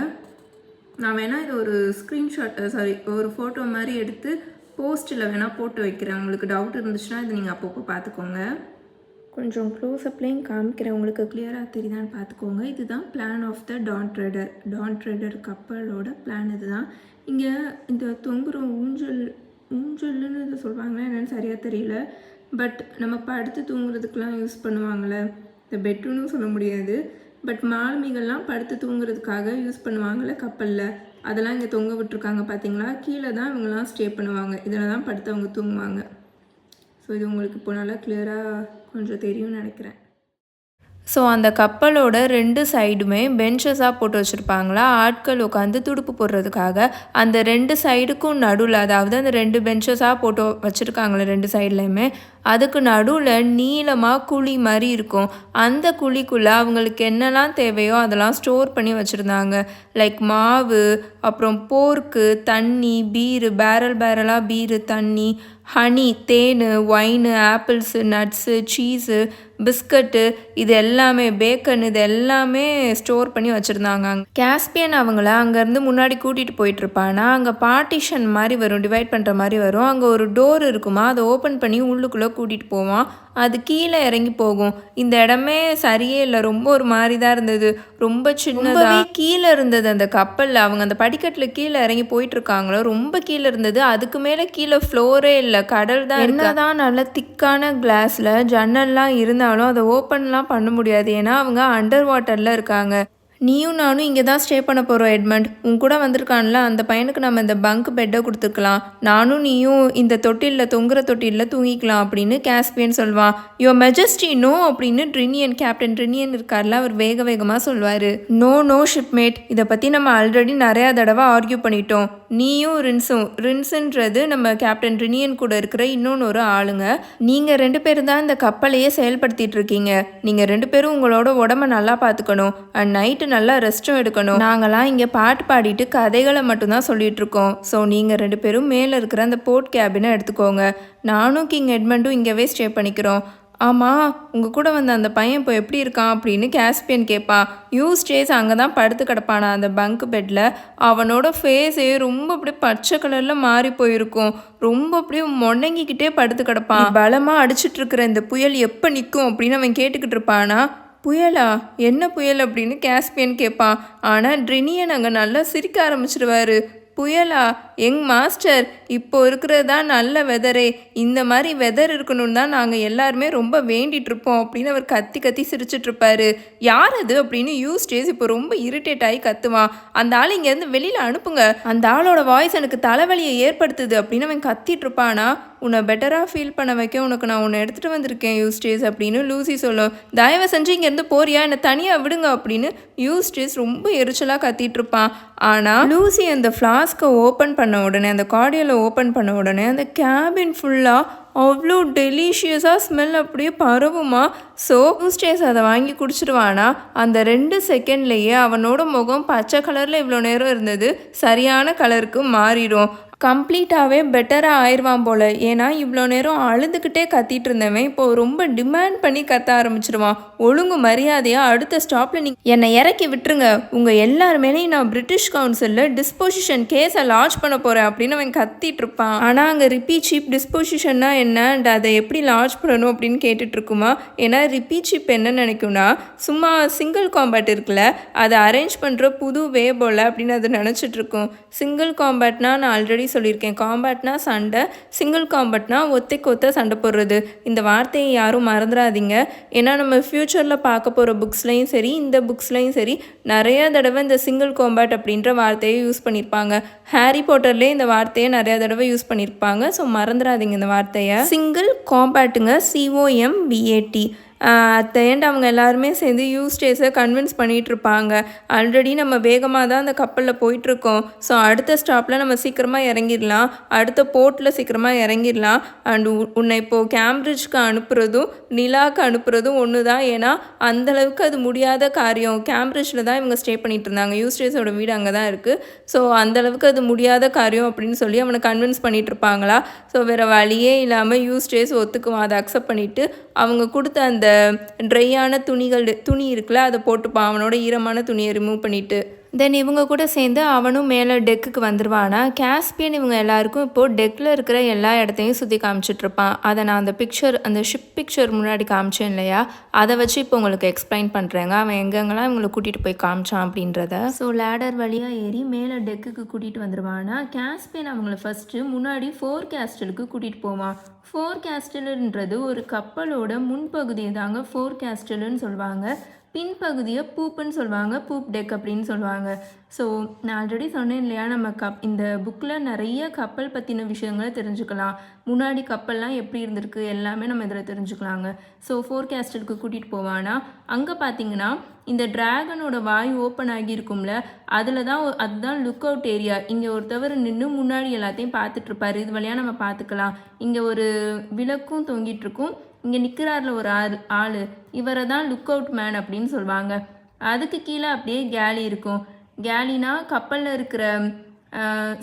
நான் வேணால் இது ஒரு ஸ்க்ரீன்ஷாட் ஒரு ஃபோட்டோ மாதிரி எடுத்து போஸ்ட்டில் வேணால் போட்டு வைக்கிறேன். உங்களுக்கு டவுட் இருந்துச்சுன்னா இது நீங்கள் அப்பப்போ பார்த்துக்கோங்க. கொஞ்சம் க்ளோஸ்அப்லேயும் காமிக்கிறேன், உங்களுக்கு கிளியராக தெரியுதான்னு பார்த்துக்கோங்க. இதுதான் plan of the Dawn Treader கப்பலோட பிளான். இதுதான் இங்கே இந்த தொங்குற ஊஞ்சல்னு இதை சொல்லுவாங்களே, என்னென்னு சரியாக தெரியல. பட் நம்ம படுத்து தூங்குறதுக்கெலாம் யூஸ் பண்ணுவாங்களே, இந்த பெட்டுன்னு சொல்ல முடியாது, பட் மாலுமிகள்லாம் படுத்து தூங்குறதுக்காக யூஸ் பண்ணுவாங்கள்ல கப்பலில், அதெல்லாம் இங்கே தொங்க விட்டுருக்காங்க பார்த்தீங்களா. கீழே தான் இவங்கெல்லாம் ஸ்டே பண்ணுவாங்க, இதில் தான் படுத்து அவங்க தூங்குவாங்க. ஸோ இது உங்களுக்கு இப்போ நல்லா கிளியராக கொஞ்சம் தெரியும்னு நினைக்கிறேன். ஸோ அந்த கப்பலோட 2 சைடுமே பெஞ்சஸாக போட்டு வச்சுருப்பாங்களா, ஆட்கள் உட்காந்து துடுப்பு போடுறதுக்காக. அந்த 2 சைடுக்கும் நடுவில், அதாவது அந்த 2 பெஞ்சஸாக போட்டு வச்சுருக்காங்களே 2 சைட்லேயுமே, அதுக்கு நடுவில் நீளமாக குழி மாதிரி இருக்கும். அந்த குழிக்குள்ளே அவங்களுக்கு என்னெல்லாம் தேவையோ அதெல்லாம் ஸ்டோர் பண்ணி வச்சுருந்தாங்க. லைக் மாவு, அப்புறம் போர்க்கு, தண்ணி, பீரு, பேரலாக பீரு, தண்ணி, ஹனி, தேன், wine, apples, nuts, cheese, biscuit, இது எல்லாமே பேக்கன், இது எல்லாமே ஸ்டோர் பண்ணி வச்சுருந்தாங்க. கேஸ்பியன் அவங்கள அங்கேருந்து முன்னாடி கூட்டிகிட்டு போயிட்டுருப்பானா அங்கே பார்ட்டிஷன் மாதிரி வரும், டிவைட் பண்ணுற மாதிரி வரும். அங்கே ஒரு டோர் இருக்குமா, அதை ஓப்பன் பண்ணி உள்ளுக்குள்ளே கூட்டிகிட்டு போவான். அது கீழே இறங்கி போகும். இந்த இடமே சரியே இல்லை, ரொம்ப ஒரு மாதிரி தான் இருந்தது. ரொம்ப சின்னதாகவே கீழே இருந்தது அந்த கப்பலில். அவங்க அந்த படிக்கட்டில் கீழே இறங்கி போயிட்டுருக்காங்களோ ரொம்ப கீழே இருந்தது. அதுக்கு மேலே கீழே ஃப்ளோரே இல்லை, கடல் தான். என்னதான் நல்ல திக்கான கிளாஸில் ஜன்னல்லாம் இருந்தாலும் அதை ஓப்பன்லாம் பண்ண முடியாது. ஏன்னா அவங்க அண்டர் வாட்டரில் இருக்காங்க. நீயும் நானும் இங்கே தான் ஸ்டே பண்ண போகிறோம் எட்மண்ட். உன் கூட வந்திருக்கான்ல அந்த பையனுக்கு நம்ம இந்த பங்க் பெட்டை கொடுத்துருக்கலாம். நானும் நீயும் இந்த தொட்டிலில் தொங்குற தொட்டிலில் தூங்கிக்கலாம் அப்படின்னு கேஸ்பியன் சொல்வான். யோ மெஜஸ்டி நோ அப்படின்னு கேப்டன் ட்ரினியன் இருக்கார்ல, அவர் வேகமாக சொல்வார். நோ ஷிப்மேட், இதை பற்றி நம்ம ஆல்ரெடி நிறையா தடவை ஆர்கியூ பண்ணிட்டோம். நீயும் ரின்ஸுன்றது நம்ம கேப்டன் ட்ரினியன் கூட இருக்கிற இன்னொன்று ஒரு ஆளுங்க. நீங்கள் 2 பேரும் தான் இந்த கப்பலையே செயல்படுத்திட்டு இருக்கீங்க. நீங்கள் 2 பேரும் உங்களோட உடம்ப நல்லா பார்த்துக்கணும். அண்ட் நைட்டு நல்லா ரெஸ்ட்டும் எடுக்கணும். நாங்களாம் இங்கே பாட்டு பாடிட்டு கதைகளை மட்டும்தான் சொல்லிட்டு இருக்கோம். ஸோ நீங்கள் 2 பேரும் மேலே இருக்கிற அந்த போர்ட் கேபினை எடுத்துக்கோங்க. நானும் கிங் எட்மண்டும் இங்கேவே ஸ்டே பண்ணிக்கிறோம். ஆமாம், உங்கள் கூட வந்த அந்த பையன் இப்போ எப்படி இருக்கான் அப்படின்னு கேஸ்பியன் கேட்பான். யூஸ்டேஸ் அங்கே தான் படுத்து கிடப்பானா அந்த பங்க் பெட்டில். அவனோட ஃபேஸே ரொம்ப அப்படியே பச்சை கலரில் மாறி போயிருக்கும். ரொம்ப அப்படியே முடங்கிக்கிட்டே படுத்து கிடப்பான். பலமாக அடிச்சிட்டு இருக்கிற இந்த புயல் எப்போ நிற்கும் அப்படின்னு அவன் கேட்டுக்கிட்டு இருப்பானா. புயலா? என்ன புயல் அப்படின்னு கேஸ்பியன் கேட்பான். ஆனால் ட்ரினியன் அங்கே நல்லா சிரிக்க ஆரம்பிச்சிடுவார். புயலா? எங் மாஸ்டர், இப்போ இருக்கிறது தான் நல்ல வெதரே. இந்த மாதிரி வெதர் இருக்கணும்னு தான் நாங்கள் எல்லாருமே ரொம்ப வேண்டிட்டு இருப்போம் அப்படின்னு அவர் கத்தி சிரிச்சிட்டு இருப்பாரு. யார் அது அப்படின்னு யூஸ்டேஸ் இப்போ ரொம்ப இரிட்டேட் ஆகி கத்துவான். அந்த ஆள் இங்கேருந்து வெளியில் அனுப்புங்க, அந்த ஆளோட வாய்ஸ் எனக்கு தலைவலியை ஏற்படுத்துது அப்படின்னு அவன் கத்திட்டு இருப்பானா. உன்னை பெட்டராக ஃபீல் பண்ண வைக்க உனக்கு நான் உன்னை எடுத்துகிட்டு வந்திருக்கேன் யூஸ்டேஸ் அப்படின்னு லூசி சொல்லும். தயவு செஞ்சு இங்கேருந்து போறியா, என்னை தனியாக விடுங்க அப்படின்னு யூஸ்டேஸ் ரொம்ப எரிச்சலாக கத்திட்டு இருப்பான். ஆனால் லூசி அந்த ஃப்ளாஸ்கை ஓப்பன் பண்ண உடனே, அந்த கார்டியலை ஓப்பன் பண்ண உடனே அந்த கேபின் ஃபுல்லாக அவ்வளோ டெலிஷியஸாக ஸ்மெல் அப்படியே பரவுமா. ஸோ யூஸ்டேஸ் அதை வாங்கி குடிச்சிடுவானா. அந்த 2 செகண்ட்லேயே அவனோட முகம் பச்சை கலரில் இவ்வளோ நேரம் இருந்தது சரியான கலருக்கு மாறிடும். கம்ப்ளீட்டாகவே பெட்டராக ஆயிடுவான் போல். ஏன்னா இவ்வளோ நேரம் அழுதுகிட்டே கத்திட்டு இருந்தவன் இப்போ ரொம்ப டிமாண்ட் பண்ணி கத்த ஆரம்பிச்சிடுவான். ஒழுங்கு மரியாதையாக அடுத்த ஸ்டாப்பில் நீங்கள் என்னை இறக்கி விட்டுருங்க, உங்கள் எல்லாருமேலேயும் நான் பிரிட்டிஷ் கவுன்சிலில் டிஸ்போசிஷன் கேஸை லான்ச் பண்ண போகிறேன் அப்படின்னு அவன் கத்திட்டு இருப்பான். ஆனால் அங்கே ரிப்பி சீப் டிஸ்போசிஷன்னா என்ன அண்ட் அதை எப்படி லான்ச் பண்ணணும் அப்படின்னு கேட்டுட்டு இருக்குமா. ஏன்னா ரிப்பி சீப் என்ன நினைக்கும்னா, சும்மா சிங்கிள் காம்பேட் இருக்குல்ல, அதை அரேஞ்ச் பண்ணுற புது வே போல் அப்படின்னு அதை நினச்சிட்டு இருக்கும். சிங்கிள் காம்பேட்னா நான் ஆல்ரெடி சொல்லியிருக்கேன், காம்பேட்னா சண்டை, சிங்கிள் காம்பேட்னா ஒத்தைக்கு சண்டை போடுறது. இந்த வார்த்தையை யாரும் மறந்துடாதீங்க. ஏன்னா நம்ம ஃப்யூச்சரில் பார்க்க போகிற புக்ஸ்லையும் சரி, இந்த புக்ஸ்லையும் சரி, நிறைய தடவை இந்த சிங்கிள் காம்பேட் அப்படின்ற வார்த்தையை யூஸ் பண்ணியிருப்பாங்க. ஹாரி பாட்டர்லேயே இந்த வார்த்தையை நிறையா தடவை யூஸ் பண்ணியிருப்பாங்க. ஸோ மறந்துடாதீங்க இந்த வார்த்தையை. சிங்கிள் காம்பேட்டுங்க, COMBAT. அட் த எண்ட் அவங்க எல்லாருமே சேர்ந்து யூஸ்டேஸை கன்வின்ஸ் பண்ணிகிட்ருப்பாங்க. ஆல்ரெடி நம்ம வேகமாக தான் அந்த கப்பலில் போயிட்டுருக்கோம். ஸோ அடுத்த ஸ்டாப்பில் நம்ம சீக்கிரமாக இறங்கிடலாம், அடுத்த போர்ட்டில் சீக்கிரமாக இறங்கிடலாம். அண்ட் உன்னை இப்போது கேம்பிரிட்ஜ்க்கு அனுப்புகிறதும் நிலாவுக்கு அனுப்புகிறதும் ஒன்று தான். ஏன்னா அந்தளவுக்கு அது முடியாத காரியம். கேம்பிரிட்ஜில் தான் இவங்க ஸ்டே பண்ணிகிட்டு இருந்தாங்க, யூஸ்டேஸோட வீடு அங்கே தான் இருக்குது. ஸோ அந்தளவுக்கு அது முடியாத காரியம் அப்படின்னு சொல்லி அவனை கன்வின்ஸ் பண்ணிகிட்ருப்பாங்களா. ஸோ வேறு வழியே இல்லாமல் யூஸ்டேஸ் ஒத்துக்குவான், அதை அக்செப்ட் பண்ணிவிட்டு அவங்க கொடுத்த அந்த ட்ரையான துணி இருக்குல்ல, அதை போட்டுப்பான், அவனோட ஈரமான துணியை ரிமூவ் பண்ணிவிட்டு. தென் இவங்க கூட சேர்ந்து அவனும் மேலே டெக்குக்கு வந்துடுவானா. கேஸ்பியன் இவங்க எல்லாருக்கும் இப்போது டெக்கில் இருக்கிற எல்லா இடத்தையும் சுற்றி காமிச்சிட்ருப்பான். அதை நான் அந்த ஷிப் பிக்சர் முன்னாடி காமிச்சேன் இல்லையா, அதை வச்சு இப்போ உங்களுக்கு எக்ஸ்பிளைன் பண்ணுறேங்க அவன் எங்கெங்கெல்லாம் இவங்களை கூட்டிகிட்டு போய் காமிச்சான் அப்படின்றத. ஸோ லேடர் வழியாக ஏறி மேலே டெக்குக்கு கூட்டிகிட்டு வந்துடுவானா. கேஸ்பியன் அவங்கள ஃபஸ்ட்டு முன்னாடி ஃபோர் கேஸ்டலுக்கு கூட்டிகிட்டு போவான். ஃபோர் கேஸ்டலுன்றது ஒரு கப்பலோட முன்பகுதியை தாங்க ஃபோர் கேஸ்டலுன்னு சொல்லுவாங்க. பின்பகுதியை பூப்புன்னு சொல்லுவாங்க, பூப் டெக் அப்படின்னு சொல்லுவாங்க. ஸோ நான் ஆல்ரெடி சொன்னேன் இல்லையா, நம்ம இந்த புக்கில் நிறைய கப்பல் பற்றின விஷயங்களை தெரிஞ்சுக்கலாம். முன்னாடி கப்பல்லாம் எப்படி இருந்திருக்கு எல்லாமே நம்ம இதில் தெரிஞ்சுக்கலாங்க. ஸோ ஃபோர்காஸ்டருக்கு கூட்டிகிட்டு போவானா, அங்கே பார்த்தீங்கன்னா இந்த டிராகனோட வாய் ஓப்பன் ஆகியிருக்கும்ல, அதுதான் லுக் அவுட் ஏரியா. இங்கே ஒருத்தவர் நின்று முன்னாடி எல்லாத்தையும் பார்த்துட்ருப்பாரு. இது வழியாக நம்ம பார்த்துக்கலாம். இங்கே ஒரு விளக்கும் தொங்கிட்டுருக்கும். இங்கே நிற்கிறாரில் ஒரு ஆள், இவரை தான் லுக் அவுட் மேன் அப்படின்னு சொல்லுவாங்க. அதுக்கு கீழே அப்படியே கேலி இருக்கும். கேலினா கப்பலில் இருக்கிற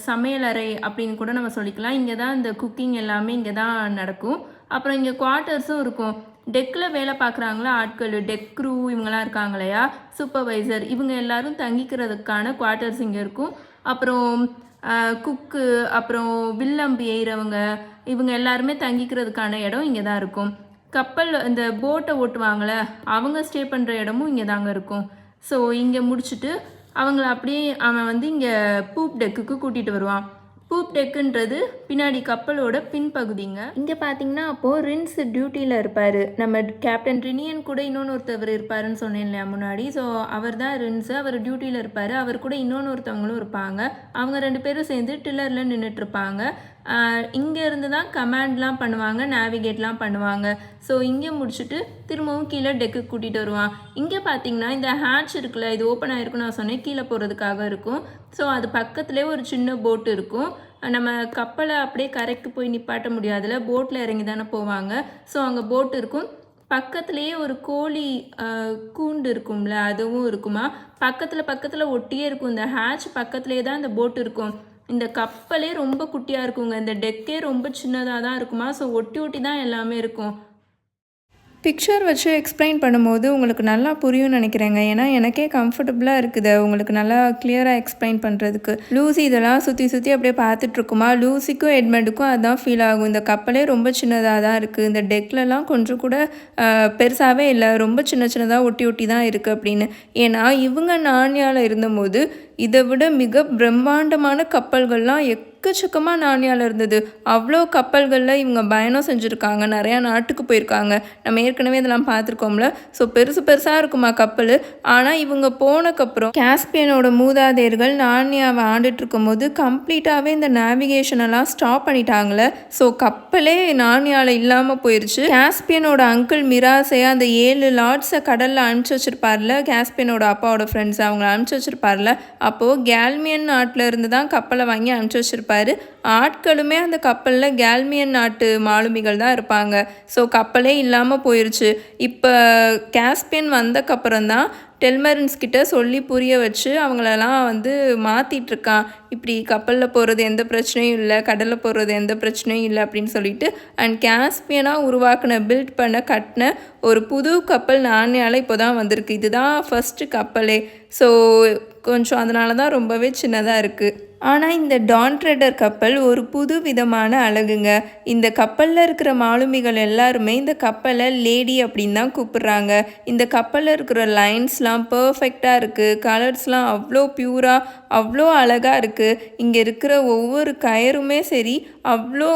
சமையலறை அப்படின்னு கூட நம்ம சொல்லிக்கலாம். இங்கே தான் இந்த குக்கிங் எல்லாமே இங்கே தான் நடக்கும். அப்புறம் இங்கே குவார்ட்டர்ஸும் இருக்கும். டெக்கில் வேலை பார்க்குறாங்களா ஆட்கள், டெக் க்ரூ இவங்கெல்லாம் இருக்காங்க இல்லையா, சூப்பர்வைசர், இவங்க எல்லாரும் தங்கிக்கிறதுக்கான குவார்ட்டர்ஸ் இங்கே இருக்கும். அப்புறம் குக்கு, அப்புறம் வில்லம்பு எய்கிறவங்க, இவங்க எல்லாருமே தங்கிக்கிறதுக்கான இடம் இங்கே தான் இருக்கும். கப்பல் இந்த போட்டை ஓட்டுவாங்களே அவங்க ஸ்டே பண்ணுற இடமும் இங்கே தாங்க இருக்கும். ஸோ இங்கே முடிச்சுட்டு அவங்கள அப்படியே அவன் இங்கே பூப் டெக்குக்கு கூட்டிகிட்டு வருவான். பூப் டெக்குன்றது பின்னாடி கப்பலோட பின்பகுதிங்க. இங்கே பார்த்தீங்கன்னா அப்போது ரின்ஸ் டியூட்டியில் இருப்பார். நம்ம கேப்டன் ரினியன் கூட ஒருத்தவர் இருப்பாருன்னு சொன்னேன் இல்லையா முன்னாடி. ஸோ அவர் தான் ரின்ஸு, அவர் டியூட்டியில் இருப்பார். அவர் கூட ஒருத்தவங்களும் இருப்பாங்க. அவங்க 2 பேரும் சேர்ந்து டில்லரில் நின்றுட்டுருப்பாங்க. இங்கே இருந்து தான் கமாண்ட்லாம் பண்ணுவாங்க, நேவிகேட்லாம் பண்ணுவாங்க. ஸோ இங்கே முடிச்சுட்டு திரும்பவும் கீழே டெக்குக்கு கூட்டிகிட்டு வருவான். இங்கே பார்த்தீங்கன்னா இந்த ஹேட்ச் இருக்குல்ல, இது ஓப்பன் ஆகிருக்குன்னு நான் சொன்னேன், கீழே போகிறதுக்காக இருக்கும். ஸோ அது பக்கத்துலேயே ஒரு சின்ன போட்டு இருக்கும். நம்ம கப்பலை அப்படியே கரைக்கு போய் நிப்பாட்ட முடியாதுல, போட்டில் இறங்கி தானே போவாங்க. ஸோ அங்கே போட்டு இருக்கும். பக்கத்துலேயே ஒரு கோழி கூண்டு இருக்கும்ல, அதுவும் இருக்குமா. பக்கத்தில் ஒட்டியே இருக்கும். இந்த ஹேட்ச் பக்கத்துலேயே தான் இந்த போட்டு இருக்கும். இந்த கப்பலே ரொம்ப குட்டியாக இருக்குங்க. இந்த டெக்கே ரொம்ப சின்னதாக தான் இருக்குமா. ஸோ ஒட்டி தான் எல்லாமே இருக்கும். பிக்சர் வச்சு எக்ஸ்பிளைன் பண்ணும்போது உங்களுக்கு நல்லா புரியும்னு நினைக்கிறேங்க. ஏன்னா எனக்கே கம்ஃபர்டபுளாக இருக்குது உங்களுக்கு நல்லா கிளியராக எக்ஸ்பிளைன் பண்ணுறதுக்கு. லூசி இதெல்லாம் சுற்றி அப்படியே பார்த்துட்ருக்குமா. லூசிக்கும் எட்மண்டுக்கும் அதுதான் ஃபீல் ஆகும். இந்த கப்பலே ரொம்ப சின்னதாக தான் இருக்குது, இந்த டெக்லலாம் கொஞ்சம் கூட பெருசாகவே இல்லை, ரொம்ப சின்னதாக ஒட்டி தான் இருக்குது அப்படின்னு. ஏன்னா இவங்க நார்னியாவில் இருந்தபோது இதை விட மிக பிரம்மாண்டமான கப்பல்கள்லாம் எக்கச்சக்கமாக நார்னியாவில் இருந்தது. அவ்வளோ கப்பல்களில் இவங்க பயணம் செஞ்சுருக்காங்க, நிறையா நாட்டுக்கு போயிருக்காங்க. நம்ம ஏற்கனவே இதெல்லாம் பார்த்துருக்கோம்ல. ஸோ பெருசாக இருக்குமா கப்பல். ஆனால் இவங்க போனக்கப்புறம் காஸ்பியனோட மூதாதையர்கள் நார்னியாவை ஆண்டுட்ருக்கும் போது கம்ப்ளீட்டாகவே இந்த நேவிகேஷனெல்லாம் ஸ்டாப் பண்ணிட்டாங்களே. ஸோ கப்பலே நார்னியாவில் இல்லாமல் போயிடுச்சு. காஸ்பியனோட அங்கிள் மிராஸே அந்த 7 லார்ட்ஸை கடலில் அனுப்பிச்சி வச்சிருப்பார்ல, காஸ்பியனோட அப்பாவோட ஃப்ரெண்ட்ஸ் அவங்கள அனுப்பிச்சி வச்சிருப்பார்ல. அப்போது கேல்மியன் நாட்டில் இருந்து தான் கப்பலை வாங்கி அனுப்பிச்சி வச்சுருப்பாரு. ஆட்களுமே அந்த கப்பலில் கேல்மியன் நாட்டு மாலுமிகள் தான் இருப்பாங்க. ஸோ கப்பலே இல்லாமல் போயிடுச்சு. இப்போ காஸ்பியன் வந்தக்கப்புறம் தான் டெல்மரின்ஸ் கிட்ட சொல்லி புரிய வச்சு அவங்களெல்லாம் மாற்றிட்டுருக்கான். இப்படி கப்பலில் போகிறது எந்த பிரச்சனையும் இல்லை, கடலில் போகிறது எந்த பிரச்சனையும் இல்லை அப்படின்னு சொல்லிட்டு. அண்ட் காஸ்பியனாக பில்ட் பண்ண கட்டின ஒரு புது கப்பல் நார்னியாவில் இப்போ தான் வந்திருக்கு. இதுதான் ஃபஸ்ட்டு கப்பலே. ஸோ கொஞ்சம் அதனால தான் ரொம்பவே சின்னதாக இருக்குது. ஆனால் இந்த டான் ட்ரெடர் கப்பல் ஒரு புது விதமான அழகுங்க. இந்த கப்பலில் இருக்கிற மாலுமிகள் எல்லாருமே இந்த கப்பலை லேடி அப்படின்னு தான் கூப்பிட்றாங்க. இந்த கப்பலில் இருக்கிற லைன்ஸ்லாம் பர்ஃபெக்டாக இருக்குது, கலர்ஸ்லாம் அவ்வளோ பியூராக அவ்வளோ அழகாக இருக்குது. இங்கே இருக்கிற ஒவ்வொரு கயருமே சரி அவ்வளோ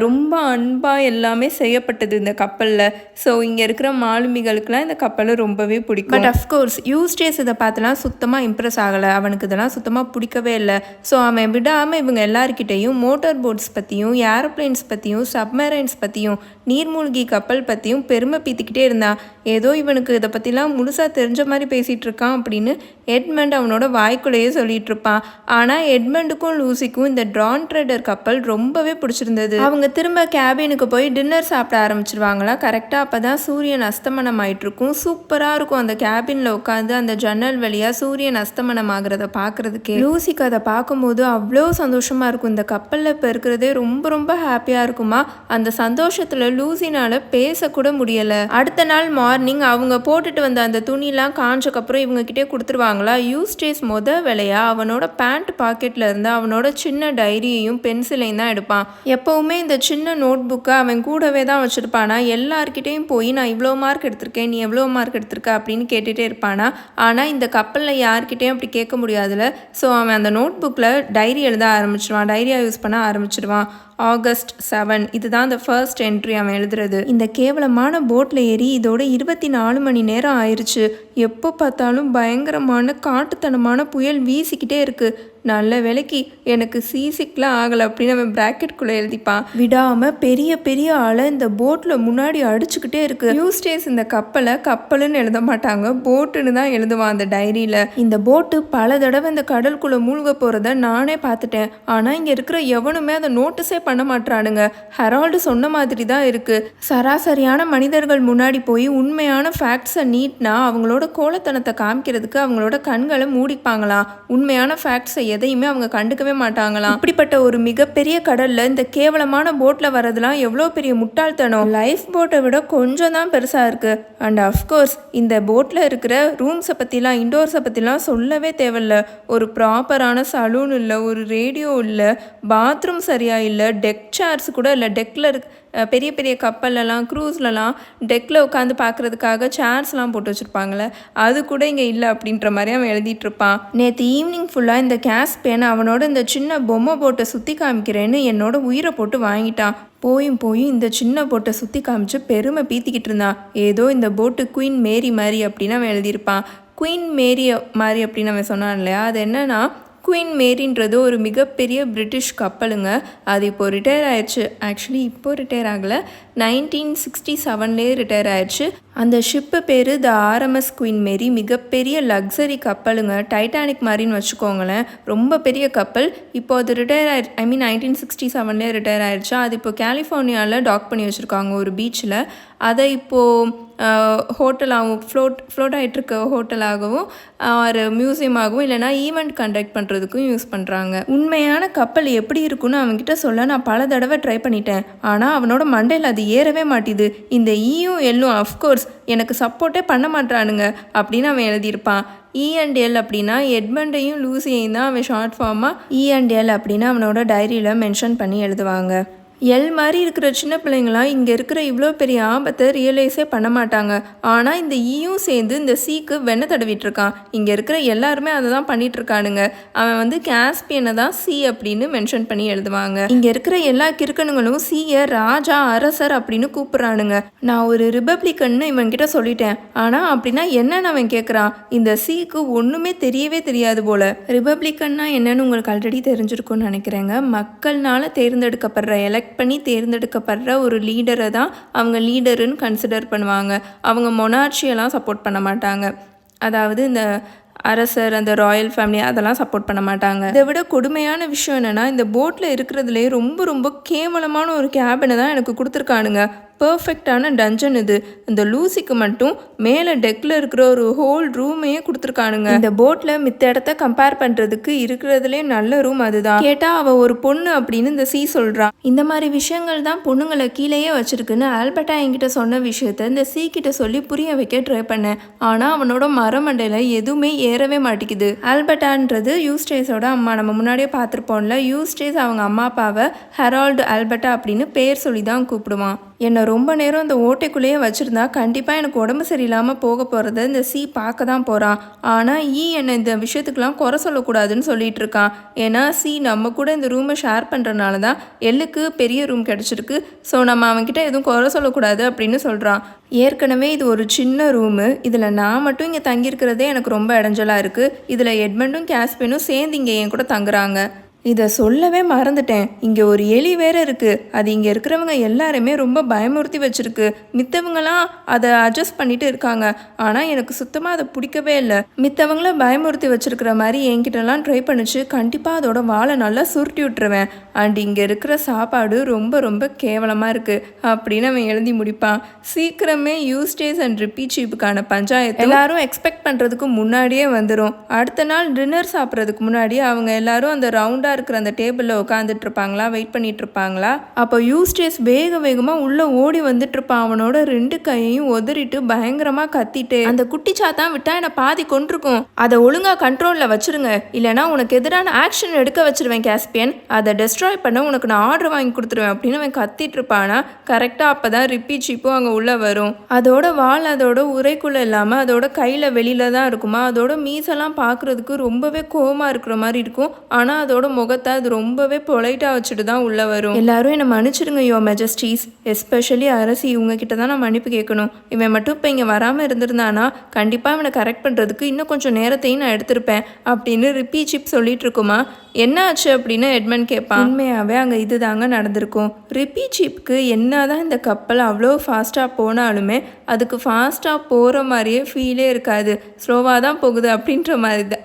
ரொம்ப அன்பாக எல்லாமே செய்யப்பட்டது இந்த கப்பலில். ஸோ இங்கே இருக்கிற மாலுமிகளுக்கெல்லாம் இந்த கப்பலை ரொம்பவே பிடிக்கும். பட் அஃப்கோர்ஸ் யூஸ்டேஸ் இதை பார்த்துலாம் சுத்தமாக இம்ப்ரெஸ் ஆகலை. அவனுக்கு இதெல்லாம் சுத்தமாக பிடிக்கவே இல்லை. ஸோ அவன் விடாமல் இவங்க எல்லாருக்கிட்டையும் மோட்டார் போட்ஸ் பற்றியும், ஏரோப்ளைன்ஸ் பற்றியும், சப்மரைன்ஸ் பற்றியும், நீர்மூழ்கி கப்பல் பற்றியும் பெருமை பீத்திக்கிட்டே இருந்தான். ஏதோ இவனுக்கு இதை பற்றிலாம் முழுசாக தெரிஞ்ச மாதிரி பேசிகிட்டு இருக்கான் அப்படின்னு எட்மண்ட் அவனோட வாய்க்குள்ளேயே சொல்லிட்டு இருப்பான். ஆனால் எட்மண்டுக்கும் லூசிக்கும் இந்த டான் ட்ரெடர் கப்பல் ரொம்பவே பிடிச்சிருந்தது. அவங்க திரும்ப கேபினுக்கு போய் டின்னர் சாப்பிட ஆரம்பிச்சிருவாங்களா. கரெக்டாக அப்போ தான் சூரியன் அஸ்தமனம் ஆகிட்டு இருக்கும். சூப்பராக இருக்கும் அந்த கேபினில் உட்காந்து அந்த ஜன்னல் வழியாக சூரியன் அஸ்தமனம் ஆகிறத பார்க்குறதுக்கே. லூசிக்கு அதை பார்க்கும்போது அவ்வளோ சந்தோஷமாக இருக்கும். இந்த கப்பலில் இப்போ இருக்கிறதே ரொம்ப ரொம்ப ஹாப்பியாக இருக்குமா. அந்த சந்தோஷத்தில் லூசினால் பேசக்கூட முடியலை. அடுத்த நாள் மார்னிங் அவங்க போட்டுட்டு வந்த அந்த துணிலாம் காஞ்சக்கப்புறம் இவங்ககிட்டே கொடுத்துருவாங்களா. யூஸ்டேஸ் வேலையாக அவனோட பேண்ட் பாக்கெட்டில் இருந்து அவனோட சின்ன டைரியையும் பென்சிலையும் தான் எடுப்பான். எப்போவுமே இந்த சின்ன நோட் புக்கை அவன் கூடவே தான் வச்சுருப்பானா. எல்லார்கிட்டையும் போய் நான் இவ்வளோ மார்க் எடுத்திருக்கேன், நீ எவ்வளோ மார்க் எடுத்திருக்க அப்படின்னு கேட்டுகிட்டே இருப்பானா. ஆனால் இந்த கப்பலில் யார்கிட்டையும் அப்படி கேட்க முடியாதுல்ல. ஸோ அவன் அந்த நோட் புக்கில் டைரி எழுத ஆரம்பிச்சிடுவான், டைரியாக யூஸ் பண்ண ஆரம்பிச்சிடுவான். August 7. இதுதான் அந்த ஃபர்ஸ்ட் என்ட்ரி அவன் எழுதுறது. இந்த கேவலமான போட்டில் ஏறி இதோட 24 மணி நேரம் ஆயிடுச்சு. எப்போ பார்த்தாலும் பயங்கரமான காட்டுத்தனமான புயல் வீசிக்கிட்டே இருக்கு. நல்ல வேலைக்கு எனக்கு சீசிக்லாம் ஆகலை அப்படின்னு அவன் ப்ராக்கெட்குள்ளே எழுதிப்பான். விடாமல் பெரிய பெரிய ஆளை இந்த போட்டில் முன்னாடி அடிச்சுக்கிட்டே இருக்கு. யூஸ்டேஸ் இந்த கப்பலுன்னு எழுத மாட்டாங்க, போட்டுன்னு தான் எழுதுவான் அந்த டைரியில். இந்த போட்டு பல தடவை இந்த கடலுக்குள்ளே மூழ்க போகிறத நானே பார்த்துட்டேன். ஆனால் இங்கே இருக்கிற எவனுமே அதை நோட்டீஸே பண்ண மாட்டானுங்க. ஹெரால்டு சொன்ன மாதிரி தான் இருக்குது. சராசரியான மனிதர்கள் முன்னாடி போய் உண்மையான ஃபேக்ட்ஸை நீட்னா அவங்களோட கோலத்தனத்தை காமிக்கிறதுக்கு அவங்களோட கண்களை மூடிப்பாங்களாம். உண்மையான ஃபேக்ட்ஸை எதையுமே அவங்க கண்டுக்கவே மாட்டாங்களாம். இப்படிப்பட்ட ஒரு மிகப்பெரிய கடல்ல இந்த கேவலமான போட்ல வரதெல்லாம் எவ்வளோ பெரிய முட்டாள்தனம். லைஃப் போட்டை விட கொஞ்சம் தான் பெருசா இருக்கு. அண்ட் அஃப்கோர்ஸ் இந்த போட்ல இருக்கிற ரூம்ஸை பத்திலாம் இண்டோர்ஸை பத்திலாம் சொல்லவே தேவையில்ல. ஒரு ப்ராப்பரான சலூன் இல்லை, ஒரு ரேடியோ இல்லை, பாத்ரூம் சரியா இல்லை, டெக் சேர்ஸ் கூட இல்லை. டெக்கில் பெரிய பெரிய கப்பல்லலாம் க்ரூஸ்லலாம் டெக்கில் உட்காந்து பார்க்குறதுக்காக சேர்ஸ்லாம் போட்டு வச்சுருப்பாங்களே, அது கூட இங்கே இல்லை அப்படின்ற மாதிரி அவன் எழுதிட்டு இருப்பான். நேற்று ஈவினிங் ஃபுல்லாக இந்த கேஸ்பியன் அவனோட இந்த சின்ன பொம்மை போட்டை சுற்றி காமிக்கிறேன்னு என்னோட உயிரை போட்டு வாங்கிட்டான். போயும் இந்த சின்ன போட்டை சுற்றி காமிச்சு பெருமை பீத்திக்கிட்டு இருந்தான். ஏதோ இந்த போட்டு குயின் மேரி மாதிரி அப்படின்னு அவன் எழுதியிருப்பான். குயின் மேரி மாதிரி அப்படின்னு அவன் சொன்னான் இல்லையா, அது என்னன்னா குயின் மேரின்றது ஒரு மிகப்பெரிய பிரிட்டிஷ் கப்பலுங்க. அது இப்போது ரிட்டையர் ஆயிடுச்சு. ஆக்சுவலி இப்போது ரிட்டையர் ஆகலை, 1967 ரிட்டையர் ஆயிடுச்சு. அந்த ஷிப்பு பேர் த RMS குயின் மேரி. மிகப்பெரிய லக்ஸரி கப்பலுங்க, டைட்டானிக் மாதிரின்னு வச்சுக்கோங்களேன். ரொம்ப பெரிய கப்பல். இப்போ அது ரிட்டையர் ஆயிடுச்சு, 1967 ரிட்டையர் ஆயிடுச்சு. அது இப்போ கலிஃபோர்னியாவில் டாக் பண்ணி வச்சுருக்காங்க ஒரு பீச்சில். அதை இப்போது ஹோட்டலாகவும் ஃப்ளோட் ஆகிட்டுருக்க ஹோட்டலாகவும் ஒரு மியூசியமாகவும் இல்லைனா ஈவெண்ட் கண்டக்ட் பண்ணுறதுக்கும் யூஸ் பண்ணுறாங்க. உண்மையான கப்பல் எப்படி இருக்குன்னு அவன்கிட்ட சொல்ல நான் பல தடவை ட்ரை பண்ணிட்டேன். ஆனால் அவனோட மண்டையில் அது ஏறவே மாட்டேது. இந்த ஈயும் எல்லும் அஃப்கோர்ஸ் எனக்கு சப்போர்ட்டே பண்ண மாட்டானுங்க அப்படின்னு அவன் எழுதியிருப்பான். E&L அப்படின்னா எட்மண்டையும் லூசியையும் தான் அவன் ஷார்ட் ஃபார்மாக E&L அப்படின்னு அவனோட டைரியில் மென்ஷன் பண்ணி எழுதுவாங்க. எல் மாதிரி இருக்கிற சின்ன பிள்ளைங்களாம் இங்கே இருக்கிற இவ்வளோ பெரிய ஆபத்தை ரியலைஸே பண்ண மாட்டாங்க. ஆனால் இந்த ஈயும் சேர்ந்து இந்த சீக்கு வெண்ணெய் தடவிட்டு இருக்கான். இங்கே இருக்கிற எல்லாருமே அதை தான் பண்ணிட்டு இருக்கானுங்க. அவன் கேஸ்பியனை தான் சி அப்படின்னு மென்ஷன் பண்ணி எழுதுவாங்க. இங்கே இருக்கிற எல்லா கிறுக்கனுங்களும் சீயை ராஜா அரசர் அப்படின்னு கூப்பிட்றானுங்க. நான் ஒரு ரிபப்ளிக்கன்னு இவன்கிட்ட சொல்லிட்டேன். ஆனால் அப்படின்னா என்னன்னு அவன் கேட்குறான். இந்த சீக்கு ஒன்றுமே தெரியவே தெரியாது போல. ரிபப்ளிக்கன்னா என்னன்னு உங்களுக்கு ஆல்ரெடி தெரிஞ்சிருக்கும்னு நினைக்கிறேங்க. மக்கள்னால தேர்ந்தெடுக்கப்படுற பண்ணி தேர்ந்தெடுக்கப்படுற ஒரு லீடரை தான் அவங்க லீடருன்னு கன்சிடர் பண்ணுவாங்க. அவங்க மொனார்ச்சியெல்லாம் சப்போர்ட் பண்ண மாட்டாங்க. அதாவது இந்த அரசர், அந்த ராயல் ஃபேமிலி அதெல்லாம் சப்போர்ட் பண்ண மாட்டாங்க. இதை விட கொடுமையான விஷயம் என்னென்னா, இந்த போட்டில் இருக்கிறதுலே ரொம்ப ரொம்ப கேவலமான ஒரு கேபினை தான் எனக்கு கொடுத்துருக்கானுங்க. பர்ஃபெக்டான டஞ்சன் இது. இந்த லூசிக்கு மட்டும் மேலே டெக்கில் இருக்கிற ஒரு ஹோல் ரூமையே கொடுத்துருக்கானுங்க. இந்த போட்டில் மித்த இடத்த கம்பேர் பண்ணுறதுக்கு இருக்கிறதுலே நல்ல ரூம் அதுதான். கேட்டால் அவள் ஒரு பொண்ணு அப்படின்னு இந்த சி சொல்கிறான். இந்த மாதிரி விஷயங்கள் தான் பொண்ணுங்களை கீழேயே வச்சிருக்குன்னு ஆல்பர்ட்டா என்கிட்ட சொன்ன விஷயத்த இந்த சி கிட்ட சொல்லி புரிய வைக்க ட்ரை பண்ணேன். ஆனால் அவனோட மரமண்டையில் எதுவுமே ஏறவே மாட்டேங்குது. ஆல்பர்ட்டான்றது யூஸ்டேஸோட அம்மா. நம்ம முன்னாடியே பார்த்துருப்போம்ல, யூஸ்டேஸ் அவங்க அம்மா அப்பாவை ஹெரால்டு ஆல்பர்ட்டா அப்படின்னு பேர் சொல்லி தான் கூப்பிடுவான். என்னை ரொம்ப நேரம் இந்த ஓட்டைக்குள்ளேயே வச்சுருந்தா கண்டிப்பாக எனக்கு உடம்பு சரியில்லாமல் போக போகிறத இந்த சி பார்க்க தான் போகிறான். ஆனால் என்னை இந்த விஷயத்துக்கெலாம் குறை சொல்லக்கூடாதுன்னு சொல்லிட்டு இருக்கான். ஏன்னா சி நம்ம கூட இந்த ரூமை ஷேர் பண்ணுறதுனால தான் எல்லுக்கு பெரிய ரூம் கிடச்சிருக்கு. ஸோ நம்ம அவன்கிட்ட எதுவும் குறை சொல்லக்கூடாது அப்படின்னு சொல்கிறான். ஏற்கனவே இது ஒரு சின்ன ரூமு. இதில் நான் மட்டும் இங்கே தங்கியிருக்கிறதே எனக்கு ரொம்ப இடைஞ்சலாக இருக்குது. இதில் எட்மண்டும் கேஸ்பியனும் சேர்ந்து இங்கே என் கூட தங்குறாங்க. இதை சொல்லவே மறந்துட்டேன். இங்கே ஒரு எலி வேற இருக்குது. அது இங்கே இருக்கிறவங்க எல்லாருமே ரொம்ப பயமுறுத்தி வச்சுருக்கு. மித்தவங்களாம் அதை அட்ஜஸ்ட் பண்ணிட்டு இருக்காங்க. ஆனால் எனக்கு சுத்தமாக அதை பிடிக்கவே இல்லை. மித்தவங்கள பயமுறுத்தி வச்சுருக்கிற மாதிரி என்கிட்டலாம் ட்ரை பண்ணிச்சு. கண்டிப்பாக அதோட வாழை நல்லா சுருட்டி விட்டுருவேன். அண்ட் இங்கே இருக்கிற சாப்பாடு ரொம்ப ரொம்ப கேவலமாக இருக்குது அப்படின்னு அவன் எழுதி முடிப்பான். சீக்கிரமே யூஸ்டேஸ் அண்ட் ரிப்பீட் சீப்புக்கான பஞ்சாயத்து எல்லாரும் எக்ஸ்பெக்ட் பண்ணுறதுக்கு முன்னாடியே வந்துடும். அடுத்த நாள் டின்னர் சாப்பிட்றதுக்கு முன்னாடி அவங்க எல்லாரும் அந்த ரவுண்டாக இருக்கிற அந்த டேபிளில் உட்காந்துட்டு இருப்பாங்களா, வெயிட் பண்ணிட்டு இருப்பாங்களா. அப்போ யூஸ்டேஸ் வேகமாக உள்ள ஓடி வந்துட்டு இருப்பான். அவனோட 2 கையையும் உதறிட்டு பயங்கரமா கத்திட்டு, அந்த குட்டி சாத்தான் விட்டா என்னை பாதி கொண்டிருக்கும், அதை ஒழுங்கா கண்ட்ரோல்ல வச்சிருங்க, இல்லைனா உனக்கு எதிரான ஆக்ஷன் எடுக்க வச்சிருவேன் கேஸ்பியன், அதை டெஸ்ட்ராய் டெஸ்ட்ராய் பண்ண உனக்கு நான் ஆர்டர் வாங்கி கொடுத்துருவேன் அப்படின்னு அவன் கத்திட்டு இருப்பானா. கரெக்டாக அப்போ தான் ரிப்பி சீப்பும் அங்கே உள்ளே வரும். அதோட வால் அதோட உரைக்குள்ளே இல்லாமல் அதோட கையில் வெளியில தான் இருக்குமா. அதோட மீசெல்லாம் பார்க்குறதுக்கு ரொம்பவே கோவமாக இருக்கிற மாதிரி இருக்கும். ஆனால் அதோட முகத்தை அது ரொம்பவே பொலைட்டாக வச்சுட்டு தான் உள்ளே வரும். எல்லாரும் என்னை மன்னிச்சிடுங்க யோ மெஜஸ்டிஸ், எஸ்பெஷலி அரசி, இவங்ககிட்ட தான் நான் மன்னிப்பு கேட்கணும். இவன் மட்டும் இப்போ இங்கே வராமல் இருந்திருந்தானா கண்டிப்பாக இவனை கரெக்ட் பண்ணுறதுக்கு இன்னும் கொஞ்சம் நேரத்தையும் நான் எடுத்திருப்பேன் அப்படின்னு ரிப்பி சீப் சொல்லிட்டு இருக்குமா. என்ன ஆச்சு அப்படின்னு எட்மண்ட் கேட்பான். உண்மையாகவே அங்கே இது தாங்க நடந்திருக்கும். ரிப்பி சீப்புக்கு என்ன தான் இந்த கப்பல் அவ்வளோ ஃபாஸ்ட்டாக போனாலுமே அதுக்கு ஃபாஸ்ட்டாக போகிற மாதிரியே ஃபீலே இருக்காது, ஸ்லோவாக தான் போகுது அப்படின்ற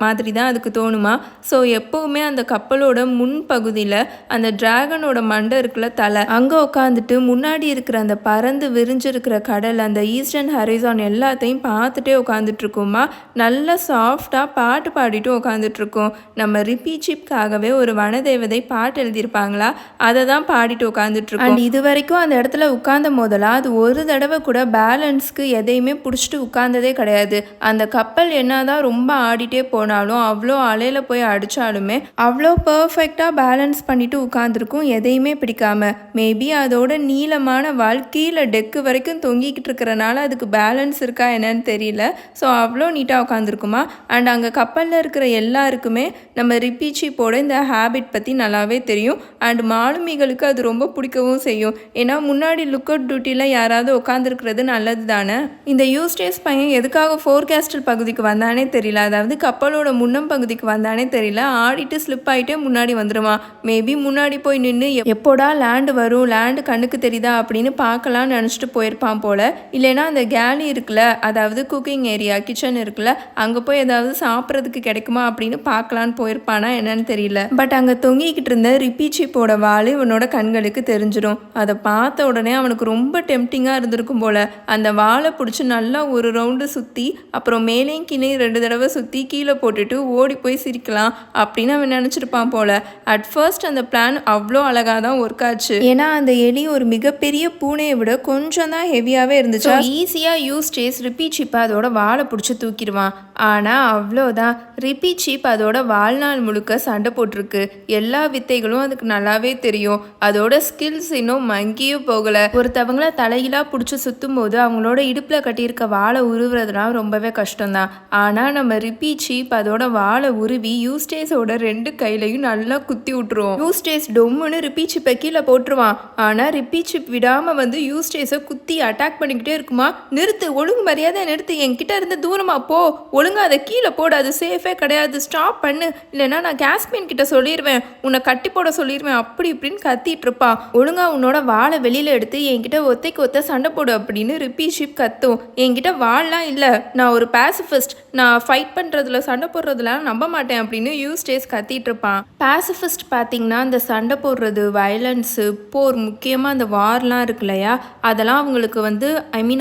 மாதிரி தான் அதுக்கு தோணுமா. ஸோ எப்போவுமே அந்த கப்பலோட முன்பகுதியில் அந்த டிராகனோட மண்டை இருக்குல்ல, தலை, அங்கே உட்காந்துட்டு முன்னாடி இருக்கிற அந்த பறந்து விரிஞ்சிருக்கிற கடல், அந்த ஈஸ்டர்ன் ஹரிசான் எல்லாத்தையும் பார்த்துட்டே உட்காந்துட்ருக்குமா. நல்லா சாஃப்டாக பாட்டு பாடிட்டு உட்காந்துட்ருக்கோம். நம்ம ரிப்பி சீப்காகவே ஒரு வனதேவதை பாட்டு எழுதியிருப்பாங்களா, அதை தான் பாடிட்டு உட்காந்துட்ருக்கோம். அண்ட் இது வரைக்கும் அந்த இடத்துல உட்கார்ந்த போதெல்லாம் அது ஒரு தடவை கூட பேலன்ஸ்க்கு எதையுமே பிடிச்சிட்டு உட்கார்ந்ததே கிடையாது. அந்த கப்பல் என்னதான் ரொம்ப ஆடிட்டே போனாலும் அவ்வளோ அலையில் போய் அடித்தாலுமே அவ்வளோ பர்ஃபெக்டாக பேலன்ஸ் பண்ணிட்டு உட்காந்துருக்கும், எதையுமே பிடிக்காம. மேபி அதோட நீளமான வால் கீழே டெக்கு வரைக்கும் தொங்கிக்கிட்டு இருக்கிறனால அதுக்கு பேலன்ஸ் இருக்கா என்னன்னு தெரியல. ஸோ அவ்வளோ நீட்டாக உட்காந்துருக்குமா. அண்ட் அங்கே கப்பலில் இருக்கிற எல்லாருக்குமே நம்ம ரிப்பி சீப்போட இந்த ஹேபிட் பற்றி நல்லாவே தெரியும். அண்ட் மாலுமிகளுக்கு அது ரொம்ப பிடிக்கவும் செய்யும். ஏன்னா முன்னாடி லுக் அவுட் டியூட்டியில் யாராவது உட்காந்துருக்கிறது நல்லது தானே. இந்த யூஸ்டேஸ் பையன் எதுக்காக ஃபோர்காஸ்டல் பகுதிக்கு வந்தானே தெரியல, அதாவது கப்பலோட முன்னம் பகுதிக்கு வந்தானே தெரியல. ஆடிட்டு ஸ்லிப் ஆகிட்டே முன்னாடி வந்துடுவான். மேபி முன்னாடி போய் நின்று எப்போடா லேண்டு வரும், லேண்டு கண்ணுக்கு தெரியுதா அப்படின்னு பார்க்கலான்னு நினச்சிட்டு போயிருப்பான் போல. இல்லைன்னா அந்த கேலி இருக்குல்ல, அதாவது குக்கிங் ஏரியா, கிச்சன் இருக்குல்ல, அங்கே போய் ஏதாவது சாப்பிட்றதுக்கு கிடைக்குமா அப்படின்னு பார்க்கலான்னு போயிருப்பானா என்னன்னு தெரியல. பட் அங்கே தொங்கிக்கிட்டு இருந்த ரிப்பி சீப்போட வால் இவனோட கண்களுக்கு தெரிஞ்சிடும். அதை பார்த்த உடனே அவனுக்கு ரொம்ப டெம்டிங்காக இருந்திருக்கும் போல. அந்த வாழை பிடிச்சி நல்லா ஒரு ரவுண்டு சுற்றி அப்புறம் மேலேயும் கீழே 2 தடவை சுற்றி கீழே போட்டுட்டு ஓடி போய் சிரிக்கலாம் அப்படின்னு அவன் நினச்சிருப்பான் போல. அட் ஃபர்ஸ்ட் அந்த பிளான் அவ்வளோ அழகாக தான் ஒர்க் ஆச்சு. ஏன்னா அந்த எலி ஒரு மிகப்பெரிய பூனையை விட கொஞ்சம் தான் ஹெவியாகவே இருந்துச்சு. ஈஸியாக யூஸ்டேஸ் ரிப்பி சீப்பை அதோட வாழை பிடிச்சி தூக்கிடுவான். ஆனால் அவ்வளோதான், ரிப்பி சீப் அதோட வாழ்நாள் முழுக்க சண்டை போட்டிருக்கு. எல்லா வித்தைகளும் அதுக்கு நல்லாவே தெரியும். அதோட ஸ்கில்ஸ் இன்னும் மங்கியும் போகலை. ஒருத்தவங்கள தலையிலாக பிடிச்சி சுற்றும் போது அவங்களோட இடுப்பில் கட்டியிருக்க வாழை உருவுறதுலாம் ரொம்பவே கஷ்டம்தான். ஆனால் நம்ம ரிப்பி சீப் அதோட வாழை உருவி யூஸ்டேஸோட 2 கையிலையும் நல்லா குத்தி விட்டுருவோம். யூஸ்டேஸ் டொம்முன்னு ரிப்பி சீப்பை கீழே போட்டுருவான். ஆனால் ரிப்பி சீப் விடாமல் வந்து யூஸ்டேஸை குத்தி அட்டாக் பண்ணிக்கிட்டே இருக்குமா. நிறுத்து, ஒழுங்கு மரியாதை நிறுத்து, என்கிட்ட இருந்து தூரமாக போ, ஒழுங்காக அதை கீழே போடு, அது சேஃபே கிடையாது, ஸ்டாப் பண்ணு, இல்லைன்னா நான் கேஸ்பியன் கிட்ட சொல்லிடுவேன், உன்னை கட்டி போட சொல்லிடுவேன் அப்படி இப்படின்னு கத்திட்டு இருப்பான். ஒழுங்கா உன்னோட வாழை வெளியில் எடுத்து என்கிட்ட ஒத்தைக்கு ஒத்த சண்டை போடு அப்படின்னு ரிப்பி சீப் கத்தும். என்கிட்ட வாழலாம் இல்லை, நான் ஒரு பேசிஃபிஸ்ட், நான் ஃபைட் பண்ணுறதுல சண்டை போடுறதுலாம் நம்ப மாட்டேன் அப்படின்னு யூஸ்டேஸ் கத்திட்டு இருப்பான். பேசிஃபிஸ்ட் பார்த்தீங்கன்னா அந்த சண்டை போடுறது, வயலன்ஸு, போர், முக்கியமாக அந்த வார்லாம் இருக்கு இல்லையா, அதெல்லாம் அவங்களுக்கு வந்து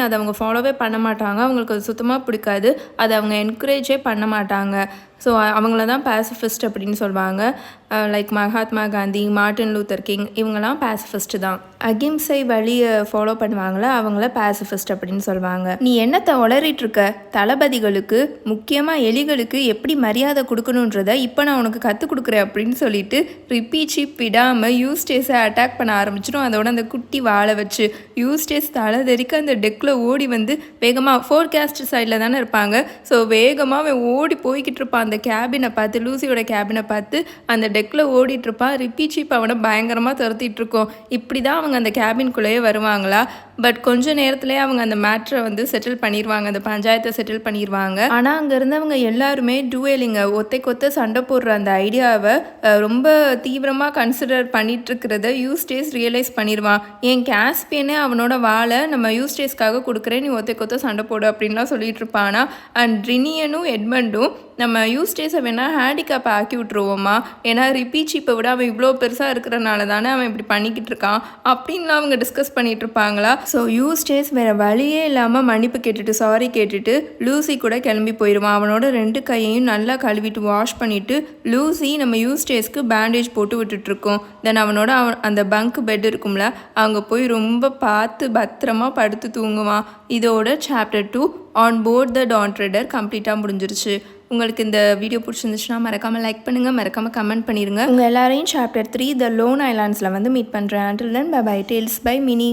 அதை அவங்க ஃபாலோவே பண்ண மாட்டாங்க. அவங்களுக்கு அது சுத்தமாக பிடிக்காது. அதை அவங்க என்கரேஜே பண்ண மாட்டாங்க. ஸோ அவங்கள தான் பேசிஃபிஸ்ட் அப்படின்னு சொல்லுவாங்க. Like Mahatma Gandhi, Martin Luther King, இவங்கெல்லாம் பேசிஃபிஸ்ட் தான். அகிம்சை வழியை ஃபாலோ பண்ணுவாங்களே அவங்கள பேசிஃபிஸ்ட் அப்படின்னு சொல்லுவாங்க. நீ என்னத்தை உளறிட்டு இருக்க, தளபதிகளுக்கு முக்கியமாக எலிகளுக்கு எப்படி மரியாதை கொடுக்கணுன்றதை இப்போ நான் உனக்கு கற்றுக் கொடுக்குறேன் அப்படின்னு சொல்லிட்டு ரிப்பி சீப் விடாமல் யூஸ்டேஸை அட்டாக் பண்ண ஆரம்பிச்சிடும். அதோட அந்த குட்டி வாழை வச்சு யூஸ்டேஸ் தலை தெறிக்க அந்த டெக்கில் ஓடி வந்து வேகமாக, ஃபோர்காஸ்ட் சைடில் தானே இருப்பாங்க, ஸோ வேகமாக அவன் ஓடி போய்கிட்டு இருப்பான். அந்த கேபினை பார்த்து, லூசியோட கேபினை பார்த்து அந்த டெக்கில் ஓடிட்டு இருப்பான். ரிப்பி சீப் அவனை பயங்கரமாக துரத்திட்டு இருக்கோம். இப்படி தான் அவங்க அந்த கேபின்குள்ளேயே வருவாங்களா. பட் கொஞ்ச நேரத்துலேயே அவங்க அந்த மேட்ரை வந்து செட்டில் பண்ணிடுவாங்க, அந்த பஞ்சாயத்தை செட்டில் பண்ணிடுவாங்க. ஆனால் அங்கே இருந்தவங்க எல்லாருமே டூயலிங்க, ஒத்தைக்கொத்த சண்டை போடுற அந்த ஐடியாவை ரொம்ப தீவிரமாக கன்சிடர் பண்ணிட்டு இருக்கிறத யூஸ்டேஸ் ரியலைஸ் பண்ணிடுவான். என் கேஸ்பியனே அவனோட வாழை நம்ம யூஸ்டேஸ்க்காக கொடுக்குறேன், நீ ஒத்தைக்கொத்த சண்டை போடு அப்படின்லாம் சொல்லிட்டு இருப்பானா. அண்ட் ட்ரினியனும் எட்மண்டும் நம்ம யூஸ்டேஸை வேணால் ஹேண்டிகேப் ஆக்கி விட்ருவோமா, ஏன்னா ரிப்பி சீப்பை விட அவன் இவ்வளோ பெருசாக இருக்கிறனால தானே அவன் இப்படி பண்ணிக்கிட்டு இருக்கான் அப்படின்லாம் அவங்க டிஸ்கஸ் பண்ணிட்டு இருப்பாங்களா. ஸோ யூஸ்டேஸ் வேறு வழியே இல்லாமல் மன்னிப்பு கேட்டுட்டு, சாரி கேட்டுட்டு லூசி கூட கிளம்பி போயிடுவான். அவனோட 2 கையையும் நல்லா கழுவிட்டு வாஷ் பண்ணிவிட்டு லூசி நம்ம யூஸ்டேஸ்க்கு பேண்டேஜ் போட்டு விட்டுட்ருக்கோம். தென் அவனோட அந்த பங்க் பெட் இருக்கும்ல, அங்கே போய் ரொம்ப பார்த்து பத்திரமா படுத்து தூங்குவான். இதோட chapter 2 on board the Dawn Treader கம்ப்ளீட்டாக முடிஞ்சிருச்சு. உங்களுக்கு இந்த வீடியோ பிடிச்சிருந்துச்சுன்னா மறக்காமல் லைக் பண்ணுங்கள், மறக்காமல் கமெண்ட் பண்ணிடுங்க. உங்கள் எல்லாரையும் சாப்டர் 3 த லோன் ஐலாண்ட்ஸில் வந்து மீட் பண்ணுறேன். until then bye bye, tales by mini.